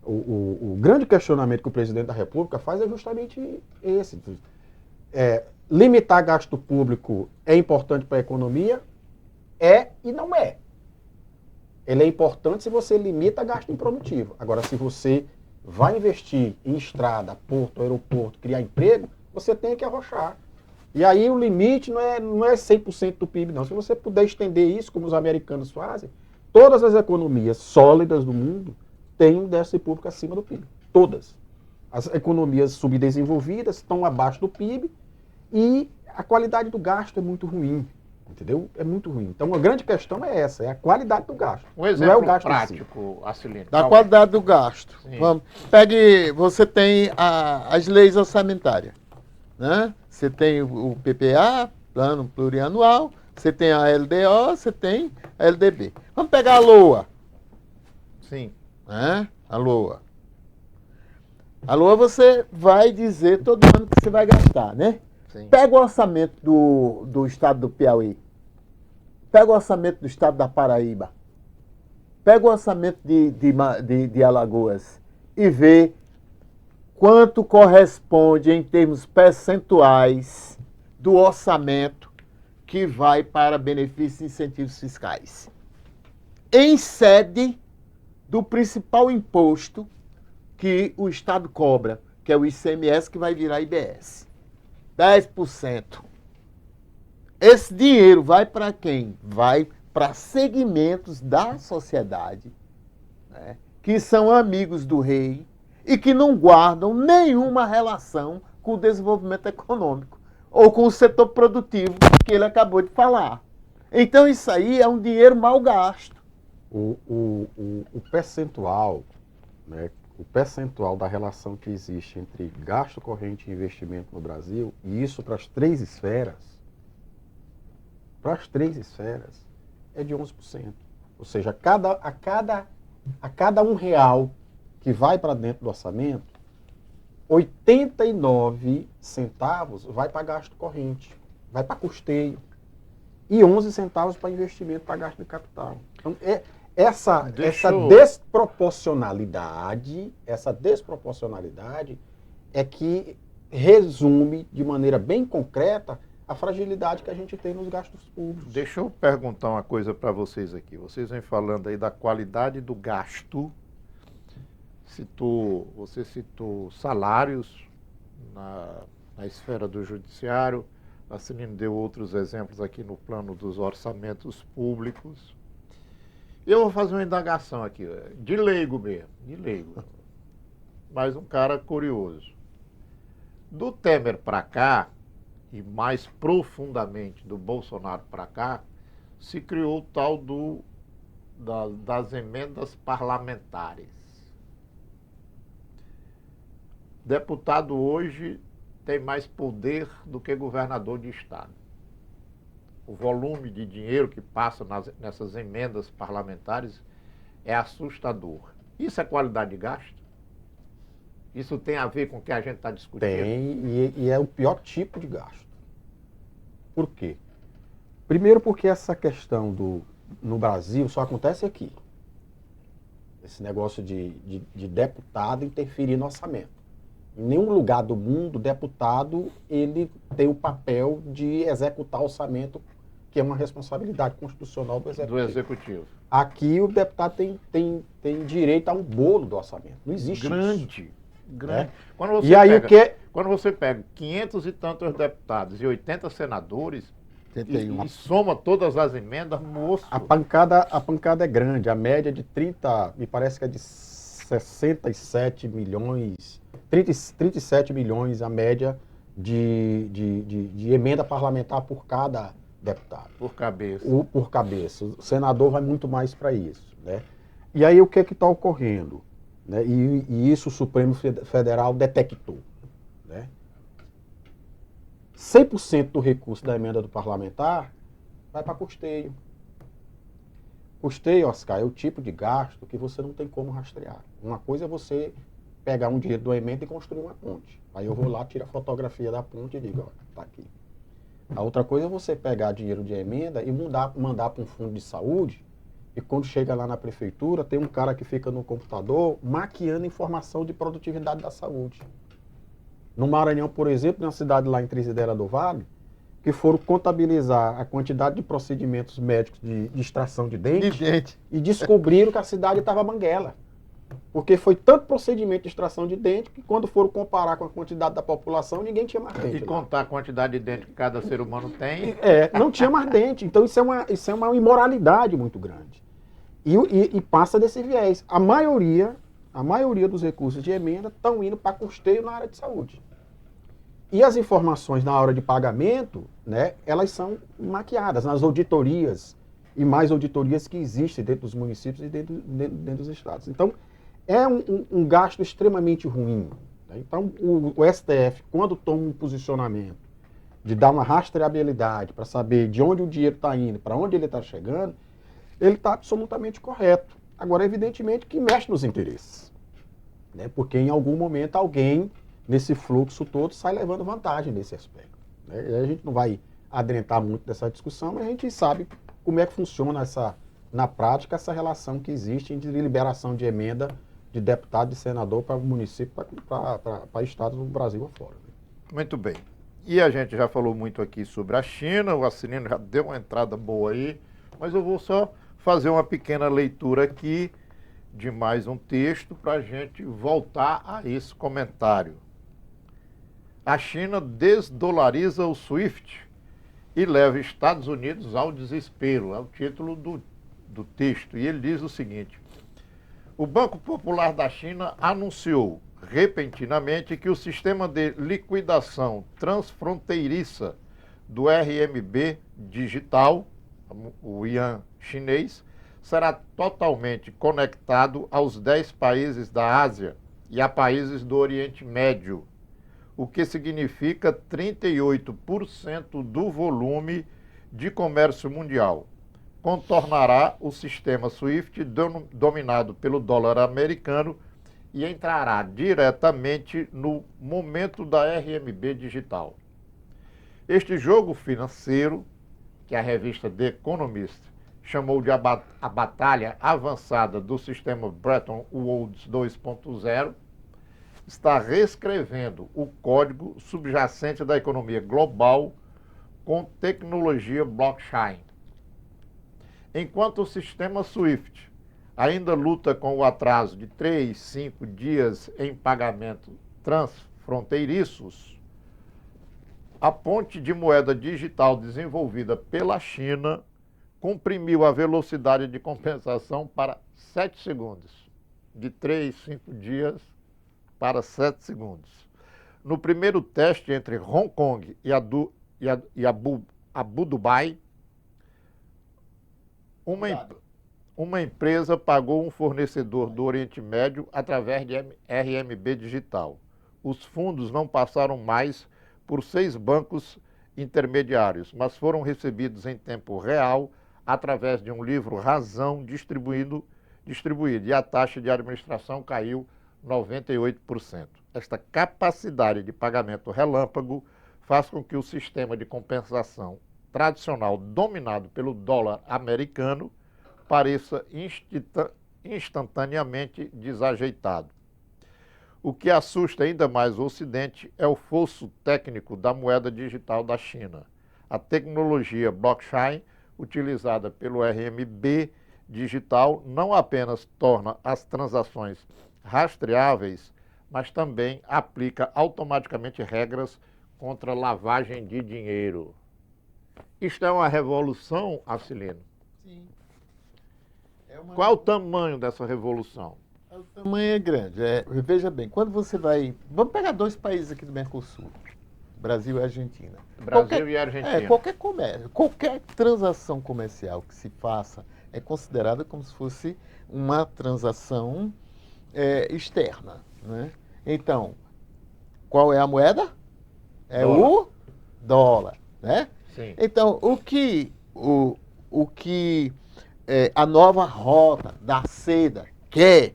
C: o grande questionamento que o presidente da República faz é justamente esse. Limitar gasto público é importante para a economia? É e não é. Ele é importante se você limita gasto improdutivo. Agora, se você vai investir em estrada, porto, aeroporto, criar emprego, você tem que arrochar. E aí o limite não é 100% do PIB, não. Se você puder estender isso, como os americanos fazem, todas as economias sólidas do mundo têm um déficit público acima do PIB. Todas. As economias subdesenvolvidas estão abaixo do PIB e a qualidade do gasto é muito ruim. Entendeu? É muito ruim. Então a grande questão é essa, é a qualidade do gasto.
A: Um exemplo
C: não é o gasto
A: prático, Acilino.
B: Da qualidade do gasto.
A: Sim.
B: Vamos, você tem as leis orçamentárias, né? Você tem o PPA, Plano Plurianual, você tem a LDO, você tem a LDB. Vamos pegar a LOA.
A: Sim.
B: Né? A LOA. A LOA você vai dizer todo ano que você vai gastar, né?
A: Sim.
B: Pega o orçamento do estado do Piauí. Pega o orçamento do estado da Paraíba. Pega o orçamento de Alagoas e vê quanto corresponde em termos percentuais do orçamento que vai para benefícios e incentivos fiscais. Em sede do principal imposto que o Estado cobra, que é o ICMS, que vai virar IBS. 10%. Esse dinheiro vai para quem? Vai para segmentos da sociedade, né, que são amigos do rei e que não guardam nenhuma relação com o desenvolvimento econômico ou com o setor produtivo que ele acabou de falar. Então isso aí é um dinheiro mal gasto.
C: O percentual, né, o percentual da relação que existe entre gasto corrente e investimento no Brasil, e isso para as três esferas, é de 11%. Ou seja, a cada R$ 1 que vai para dentro do orçamento, 89 centavos vai para gasto corrente, vai para custeio, e 11 centavos para investimento, para gasto de capital. Então, essa desproporcionalidade é que resume de maneira bem concreta a fragilidade que a gente tem nos gastos públicos.
A: Deixa eu perguntar uma coisa para vocês aqui. Vocês vêm falando aí da qualidade do gasto. Você citou salários na esfera do judiciário. A Celina deu outros exemplos aqui no plano dos orçamentos públicos. Eu vou fazer uma indagação aqui, de leigo mesmo, mas um cara curioso. Do Temer para cá, e mais profundamente do Bolsonaro para cá, se criou o tal das emendas parlamentares. Deputado hoje tem mais poder do que governador de estado. O volume de dinheiro que passa nessas emendas parlamentares é assustador. Isso é qualidade de gasto? Isso tem a ver com o que a gente está discutindo?
C: Tem, e é o pior tipo de gasto. Por quê? Primeiro porque essa questão no Brasil só acontece aqui. Esse negócio de deputado interferir no orçamento. Em nenhum lugar do mundo, o deputado ele tem o papel de executar o orçamento, que é uma responsabilidade constitucional do executivo. Aqui o deputado tem direito a um bolo do orçamento. Não existe
A: grande.
C: Né?
A: Quando você pega 500 e tantos deputados e 80 senadores e soma todas as emendas, moço...
C: A pancada é grande. A média de 30, me parece que é de 67 milhões... 37 milhões a média de emenda parlamentar por cada deputado.
A: Por cabeça.
C: Por cabeça. O senador vai muito mais para isso. Né? E aí o que está ocorrendo? Né? E isso o Supremo Federal detectou. Né? 100% do recurso da emenda do parlamentar vai para custeio. Custeio, Oscar, é o tipo de gasto que você não tem como rastrear. Uma coisa é você pegar um dinheiro do emenda e construir uma ponte. Aí eu vou lá, tiro a fotografia da ponte e digo, ó, tá aqui. A outra coisa é você pegar dinheiro de emenda e mandar para um fundo de saúde, e quando chega lá na prefeitura, tem um cara que fica no computador maquiando informação de produtividade da saúde. No Maranhão, por exemplo, na cidade lá em Trezideira do Vale, que foram contabilizar a quantidade de procedimentos médicos de extração de dente. E descobriram que a cidade estava banguela. Porque foi tanto procedimento de extração de dente que quando foram comparar com a quantidade da população, ninguém tinha mais dente.
A: E contar a quantidade de dente que cada ser humano tem.
C: Não tinha mais dente. Então isso é uma imoralidade muito grande. E passa desse viés. A maioria dos recursos de emenda estão indo para custeio na área de saúde. E as informações na hora de pagamento, né, elas são maquiadas nas auditorias e mais auditorias que existem dentro dos municípios e dentro dos estados. Então, é um gasto extremamente ruim. Né? Então, o STF, quando toma um posicionamento de dar uma rastreabilidade para saber de onde o dinheiro está indo, para onde ele está chegando, ele está absolutamente correto. Agora, evidentemente, que mexe nos interesses. Né? Porque em algum momento alguém, nesse fluxo todo, sai levando vantagem nesse aspecto. Né? E a gente não vai adentrar muito dessa discussão, mas a gente sabe como é que funciona na prática essa relação que existe entre liberação de emenda de deputado e senador para município, para estados do Brasil afora. Né?
A: Muito bem. E a gente já falou muito aqui sobre a China, o Assinino já deu uma entrada boa aí, mas eu vou só fazer uma pequena leitura aqui de mais um texto para a gente voltar a esse comentário. A China desdolariza o SWIFT e leva Estados Unidos ao desespero, é o título do texto. E ele diz o seguinte: o Banco Popular da China anunciou repentinamente que o sistema de liquidação transfronteiriça do RMB digital, o yuan chinês, será totalmente conectado aos 10 países da Ásia e a países do Oriente Médio, o que significa 38% do volume de comércio mundial. Contornará o sistema SWIFT dominado pelo dólar americano e entrará diretamente no momento da RMB digital. Este jogo financeiro, que a revista The Economist chamou de a batalha avançada do sistema Bretton Woods 2.0, está reescrevendo o código subjacente da economia global com tecnologia blockchain. Enquanto o sistema SWIFT ainda luta com o atraso de 3, 5 dias em pagamento transfronteiriços, a ponte de moeda digital desenvolvida pela China comprimiu a velocidade de compensação para 7 segundos, de 3, 5 dias para 7 segundos. No primeiro teste entre Hong Kong e Abu Dhabi, uma empresa pagou um fornecedor do Oriente Médio através de RMB digital. Os fundos não passaram mais por 6 bancos intermediários, mas foram recebidos em tempo real através de um livro razão distribuído, e a taxa de administração caiu 98%. Esta capacidade de pagamento relâmpago faz com que o sistema de compensação tradicional dominado pelo dólar americano pareça instantaneamente desajeitado. O que assusta ainda mais o Ocidente é o fosso técnico da moeda digital da China. A tecnologia blockchain, utilizada pelo RMB digital, não apenas torna as transações rastreáveis, mas também aplica automaticamente regras contra lavagem de dinheiro. Isto é uma revolução, Arcelino?
B: Sim.
A: Qual é o tamanho dessa revolução?
B: O tamanho é grande. Veja bem, quando você vai... Vamos pegar 2 países aqui do Mercosul, Brasil e Argentina.
A: Brasil e Argentina.
B: Qualquer comércio, qualquer transação comercial que se faça é considerada como se fosse uma transação externa, né? Então, qual é a moeda? É
A: dólar.
B: O dólar, né?
A: Sim.
B: Então, o que a nova rota da seda quer,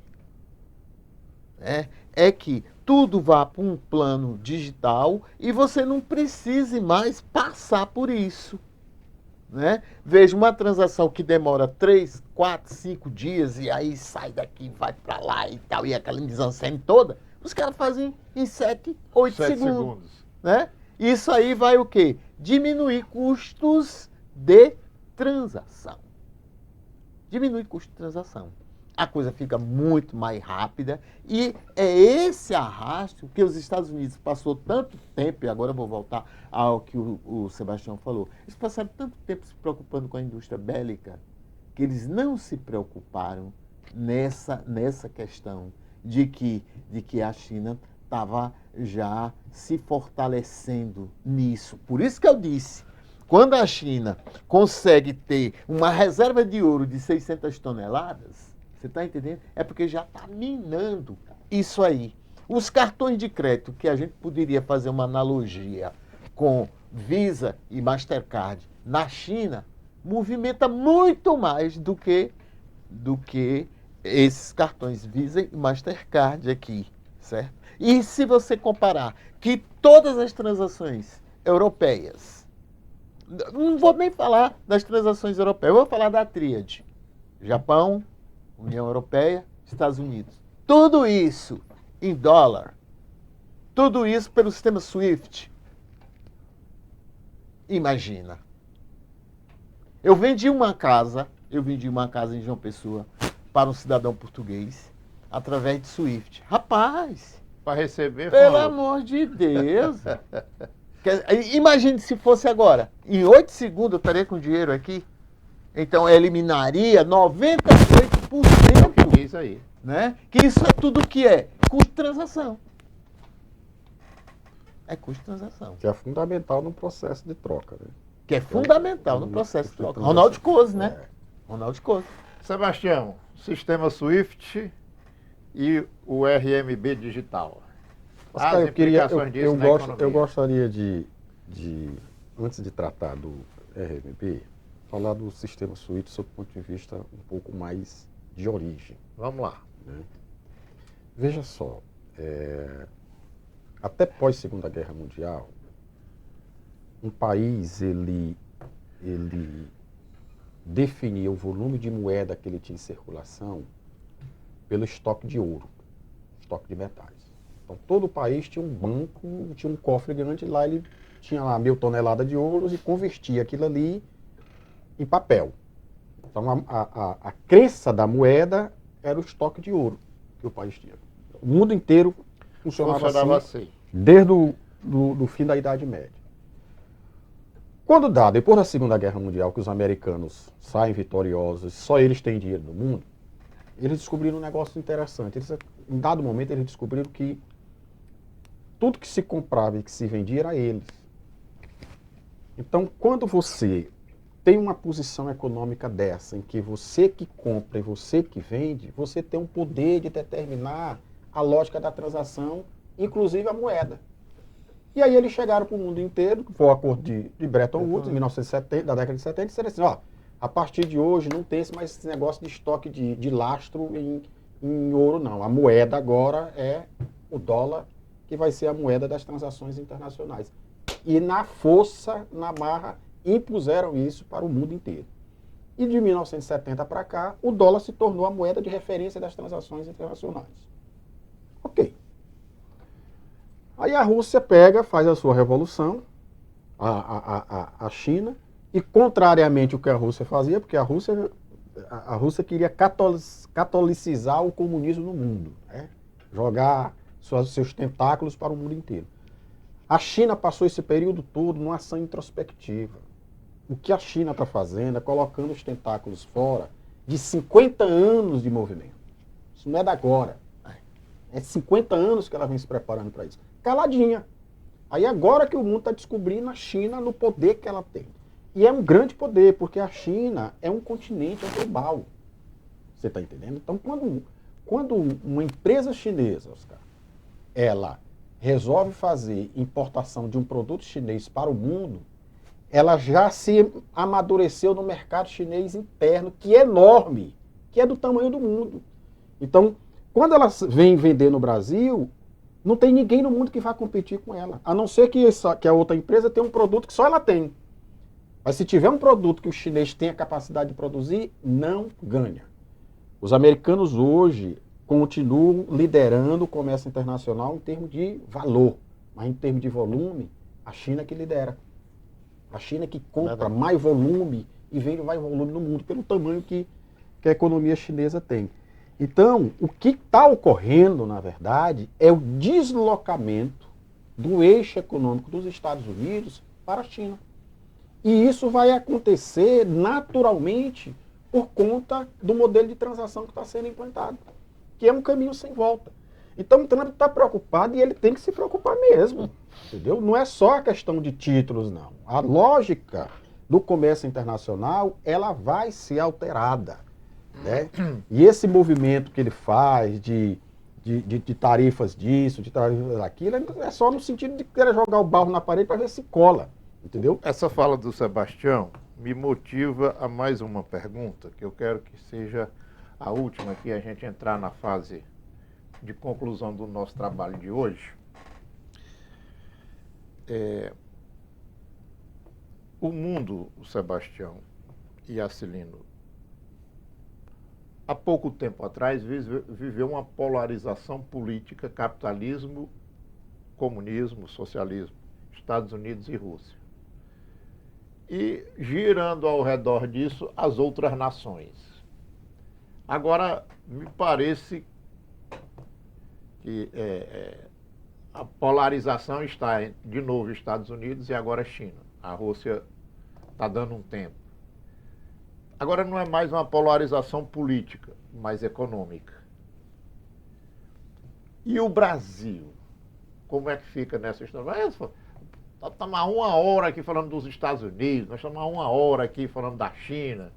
B: né, é que tudo vá para um plano digital e você não precise mais passar por isso, né? Veja, uma transação que demora 3, 4, 5 dias e aí sai daqui, vai para lá e tal, e aquela mise-en-scène toda, os caras fazem em 7, 8 segundos. Né? Isso aí vai o quê? Diminuir custos de transação. Diminui custo de transação. A coisa fica muito mais rápida e é esse arrasto que os Estados Unidos passou tanto tempo, e agora eu vou voltar ao que o Sebastião falou, eles passaram tanto tempo se preocupando com a indústria bélica que eles não se preocuparam nessa questão de que a China estava já se fortalecendo nisso. Por isso que eu disse, quando a China consegue ter uma reserva de ouro de 600 toneladas, você está entendendo? É porque já está minando isso aí. Os cartões de crédito, que a gente poderia fazer uma analogia com Visa e Mastercard na China, movimenta muito mais do que esses cartões Visa e Mastercard aqui, certo? E se você comparar que todas as transações europeias, não vou nem falar das transações europeias, eu vou falar da tríade: Japão, União Europeia, Estados Unidos. Tudo isso em dólar. Tudo isso pelo sistema SWIFT. Imagina. Eu vendi uma casa em João Pessoa para um cidadão português através de SWIFT. Rapaz,
A: Para receber,
B: pelo
A: falou.
B: amor de Deus. Imagine se fosse agora. Em 8 segundos eu estaria com dinheiro aqui. Então eliminaria
A: É o
B: 98%.
A: que diz aí.
B: Né? Que isso é tudo o que é? Custo de transação. É custo de transação.
C: Que é fundamental no processo de troca, né?
B: Que é fundamental no processo de troca. Ronaldo Coase, né? Ronaldo Coase.
A: Sebastião, sistema SWIFT e o RMB digital.
C: Oscar,
A: As implicações disso na economia.
C: eu gostaria de, antes de tratar do RMB, falar do sistema SWIFT sob o ponto de vista um pouco mais de origem.
A: Vamos lá.
C: Né? Veja só, até pós Segunda Guerra Mundial, um país ele definia o volume de moeda que ele tinha em circulação pelo estoque de ouro, estoque de metais. Então todo o país tinha um banco, tinha um cofre grande, lá ele tinha lá 1.000 toneladas de ouro e convertia aquilo ali em papel. Então a crença da moeda era o estoque de ouro que o país tinha. O mundo inteiro funcionava assim, desde o fim da Idade Média. Quando depois da Segunda Guerra Mundial, que os americanos saem vitoriosos, só eles têm dinheiro no mundo, eles descobriram um negócio interessante. Em dado momento, eles descobriram que tudo que se comprava e que se vendia era eles. Então, quando você tem uma posição econômica dessa, em que você que compra e você que vende, você tem um poder de determinar a lógica da transação, inclusive a moeda. E aí eles chegaram para o mundo inteiro, foi o acordo de Bretton Woods, em 1970, da década de 70, e disseram assim, ó, a partir de hoje não tem mais esse negócio de estoque de lastro em ouro, não. A moeda agora é o dólar, que vai ser a moeda das transações internacionais. E na força, na marra, impuseram isso para o mundo inteiro. E de 1970 para cá, o dólar se tornou a moeda de referência das transações internacionais. Ok. Aí a Rússia pega, faz a sua revolução, a China, e contrariamente ao que a Rússia fazia, porque a Rússia queria catolicizar o comunismo no mundo, né? Jogar seus tentáculos para o mundo inteiro. A China passou esse período todo numa ação introspectiva. O que a China está fazendo é colocando os tentáculos fora de 50 anos de movimento. Isso não é da agora. É 50 anos que ela vem se preparando para isso. Caladinha. Aí agora que o mundo está descobrindo a China no poder que ela tem. E é um grande poder, porque a China é um continente, global. Você está entendendo? Então, quando uma empresa chinesa, Oscar, ela resolve fazer importação de um produto chinês para o mundo, ela já se amadureceu no mercado chinês interno, que é enorme, que é do tamanho do mundo. Então, quando ela vem vender no Brasil, não tem ninguém no mundo que vá competir com ela, a não ser que a outra empresa tenha um produto que só ela tem. Mas se tiver um produto que o chinês tem a capacidade de produzir, não ganha. Os americanos hoje continuam liderando o comércio internacional em termos de valor, mas em termos de volume, a China que lidera. A China que compra mais volume e vende mais volume no mundo, pelo tamanho que a economia chinesa tem. Então, o que está ocorrendo, na verdade, é o deslocamento do eixo econômico dos Estados Unidos para a China. E isso vai acontecer naturalmente por conta do modelo de transação que está sendo implantado, que é um caminho sem volta. Então o Trump está preocupado e ele tem que se preocupar mesmo, entendeu? Não é só a questão de títulos, não. A lógica do comércio internacional, ela vai ser alterada, né? E esse movimento que ele faz de tarifas disso, de tarifas daquilo, é só no sentido de querer jogar o barro na parede para ver se cola, entendeu?
A: Essa fala do Sebastião me motiva a mais uma pergunta, que eu quero que seja a última, que a gente entrar na fase de conclusão do nosso trabalho de hoje. O mundo, o Sebastião e a Celino, há pouco tempo atrás viveu uma polarização política, capitalismo, comunismo, socialismo, Estados Unidos e Rússia. E girando ao redor disso as outras nações. Agora, me parece que a polarização está de novo Estados Unidos e agora China. A Rússia está dando um tempo. Agora não é mais uma polarização política, mas econômica. E o Brasil? Como é que fica nessa história? Nós estamos há 1 hora aqui falando dos Estados Unidos, nós estamos há 1 hora aqui falando da China.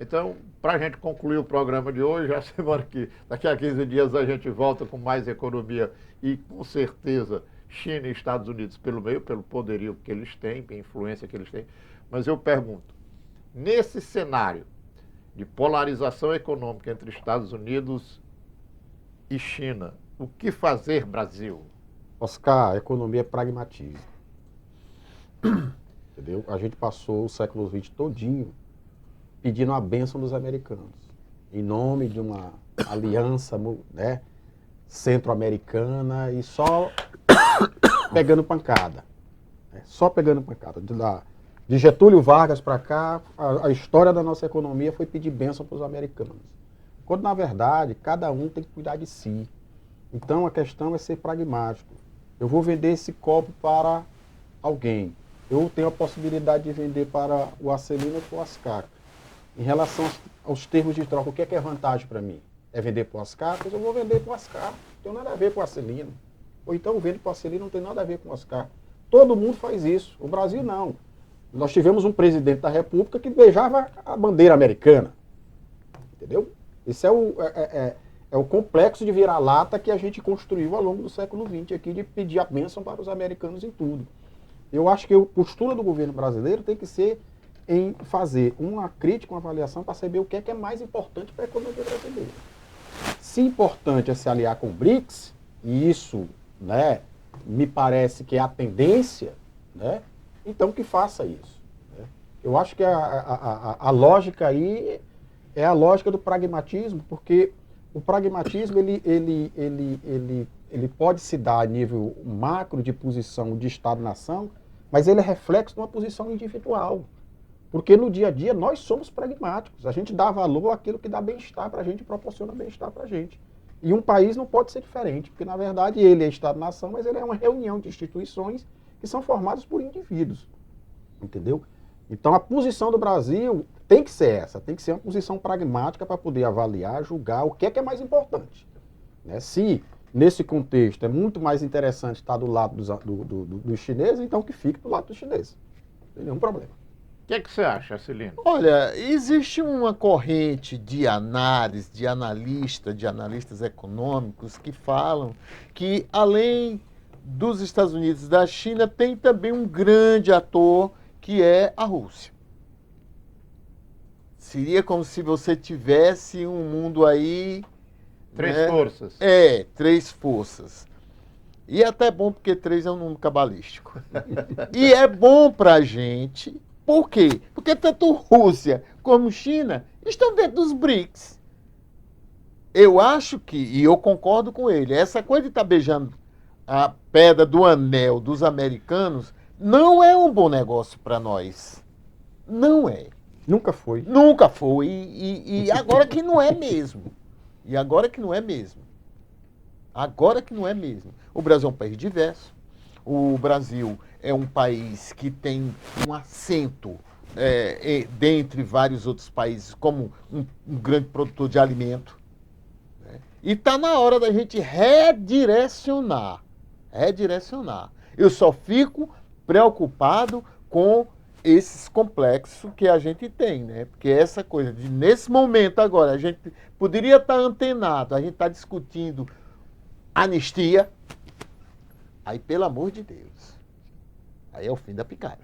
A: Então, para a gente concluir o programa de hoje, a semana daqui a 15 dias a gente volta com mais economia e, com certeza, China e Estados Unidos pelo meio, pelo poderio que eles têm, a influência que eles têm. Mas eu pergunto, nesse cenário de polarização econômica entre Estados Unidos e China, o que fazer, Brasil?
C: Oscar, a economia é pragmatismo. Entendeu? A gente passou o século XX todinho pedindo a bênção dos americanos, em nome de uma aliança, né, centro-americana, e só pegando pancada. Né? Só pegando pancada. De Getúlio Vargas para cá, a história da nossa economia foi pedir bênção para os americanos. Quando, na verdade, cada um tem que cuidar de si. Então, a questão é ser pragmático. Eu vou vender esse copo para alguém. Eu tenho a possibilidade de vender para o Acelino ou para o Oscar. Em relação aos termos de troca, o que é vantagem para mim? É vender para o Oscar? Pois eu vou vender para o Oscar. Não tem nada a ver com o Acelino. Ou então eu vendo para o Acelino, não tem nada a ver com o Oscar. Todo mundo faz isso. O Brasil não. Nós tivemos um presidente da República que beijava a bandeira americana. Entendeu? Esse é o complexo de vira-lata que a gente construiu ao longo do século XX aqui, de pedir a bênção para os americanos em tudo. Eu acho que a postura do governo brasileiro tem que ser em fazer uma crítica, uma avaliação para saber o que é mais importante para a economia brasileira. Se importante é se aliar com o BRICS, e isso, né, me parece que é a tendência, né, então que faça isso. Né? Eu acho que a lógica aí é a lógica do pragmatismo, porque o pragmatismo ele pode se dar a nível macro de posição de Estado-nação, mas ele é reflexo de uma posição individual. Porque no dia a dia nós somos pragmáticos, a gente dá valor àquilo que dá bem-estar para a gente, proporciona bem-estar para a gente. E um país não pode ser diferente, porque na verdade ele é Estado-nação, mas ele é uma reunião de instituições que são formadas por indivíduos, entendeu? Então a posição do Brasil tem que ser essa, tem que ser uma posição pragmática para poder avaliar, julgar o que é mais importante. Né? Se nesse contexto é muito mais interessante estar do lado dos chineses, então que fique do lado dos chineses, não tem nenhum problema.
A: O que você acha, Celino?
B: Olha, existe uma corrente de análise, de analistas econômicos que falam que, além dos Estados Unidos e da China, tem também um grande ator que é a Rússia. Seria como se você tivesse um mundo aí...
A: Três
B: né?
A: forças.
B: É, 3 forças. E é até bom porque 3 é um número cabalístico. E é bom pra gente... Por quê? Porque tanto Rússia como China estão dentro dos BRICS. Eu acho que, e eu concordo com ele, essa coisa de estar beijando a pedra do anel dos americanos não é um bom negócio para nós. Não é.
C: Nunca foi.
B: Nunca foi. E agora que não é mesmo. E agora que não é mesmo. Agora que não é mesmo. O Brasil é um país diverso. O Brasil é um país que tem um assento dentre vários outros países como um grande produtor de alimento. Né? E está na hora da gente redirecionar. Redirecionar. Eu só fico preocupado com esses complexos que a gente tem, né? Porque essa coisa de, nesse momento agora, a gente poderia estar antenado, a gente está discutindo anistia. Aí, pelo amor de Deus, aí é o fim da picada.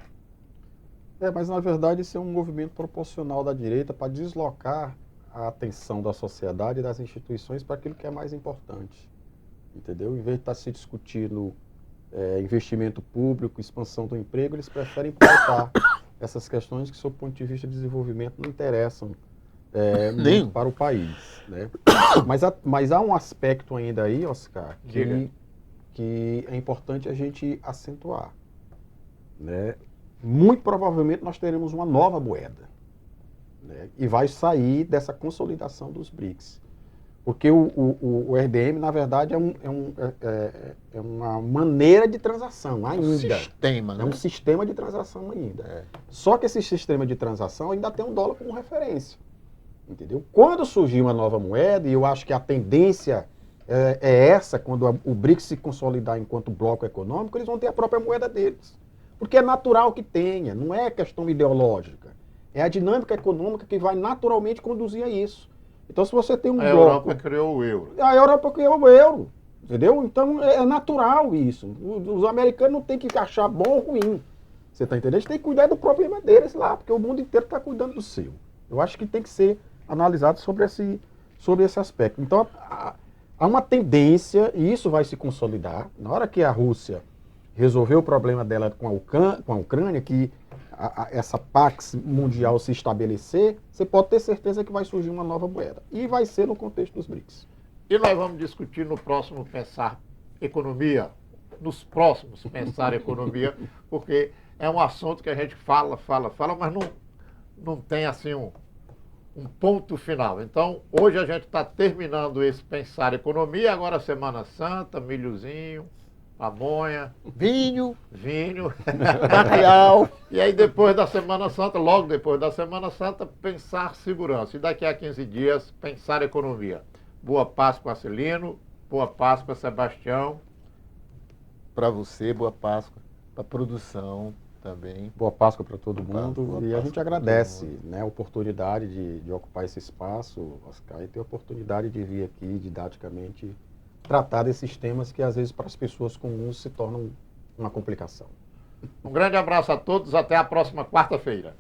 C: Mas na verdade isso é um movimento proporcional da direita para deslocar a atenção da sociedade e das instituições para aquilo que é mais importante. Entendeu? Em vez de estar se discutindo investimento público, expansão do emprego, eles preferem pautar essas questões que, sob o ponto de vista de desenvolvimento, não interessam muito para o país. Né? Mas há um aspecto ainda aí, Oscar, que é importante a gente acentuar. Né? Muito provavelmente nós teremos uma nova moeda. né? E vai sair dessa consolidação dos BRICS. Porque o RDM, na verdade, é uma maneira de transação ainda.
B: Sistema,
C: É
B: né?
C: um sistema de transação ainda. Só que esse sistema de transação ainda tem um dólar como referência. Entendeu? Quando surgir uma nova moeda, e eu acho que a tendência é essa, quando o BRICS se consolidar enquanto bloco econômico, eles vão ter a própria moeda deles. Porque é natural que tenha, não é questão ideológica. É a dinâmica econômica que vai naturalmente conduzir a isso. Então, se você tem um
A: A
C: bloco...
A: Europa criou o euro.
C: A Europa criou o euro, entendeu? Então, é natural isso. Os americanos não têm que achar bom ou ruim. Você está entendendo? Eles têm que cuidar do problema deles lá, porque o mundo inteiro está cuidando do seu. Eu acho que tem que ser analisado sobre esse aspecto. Então, há uma tendência, e isso vai se consolidar, na hora que a Rússia resolver o problema dela com a Ucrânia, que essa Pax mundial se estabelecer, você pode ter certeza que vai surgir uma nova moeda. E vai ser no contexto dos BRICS.
A: E nós vamos discutir no próximo Pensar Economia, nos próximos Pensar Economia, porque é um assunto que a gente fala, mas não tem assim um ponto final. Então, hoje a gente está terminando esse Pensar Economia, agora Semana Santa, milhozinho, pamonha,
B: Vinho,
A: bacalhau. E aí depois da Semana Santa, logo depois da Semana Santa, pensar segurança. E daqui a 15 dias, pensar economia. Boa Páscoa, Celino. Boa Páscoa, Sebastião.
B: para você, boa Páscoa. Para a produção também.
C: Boa Páscoa para todo
B: Boa
C: mundo.
B: Páscoa
C: E a gente
B: pra
C: agradece,
B: todo mundo.
C: né, a oportunidade de ocupar esse espaço, Oscar, e ter a oportunidade de vir aqui didaticamente tratar desses temas que às vezes para as pessoas comuns se tornam uma complicação.
A: Um grande abraço a todos, até a próxima quarta-feira.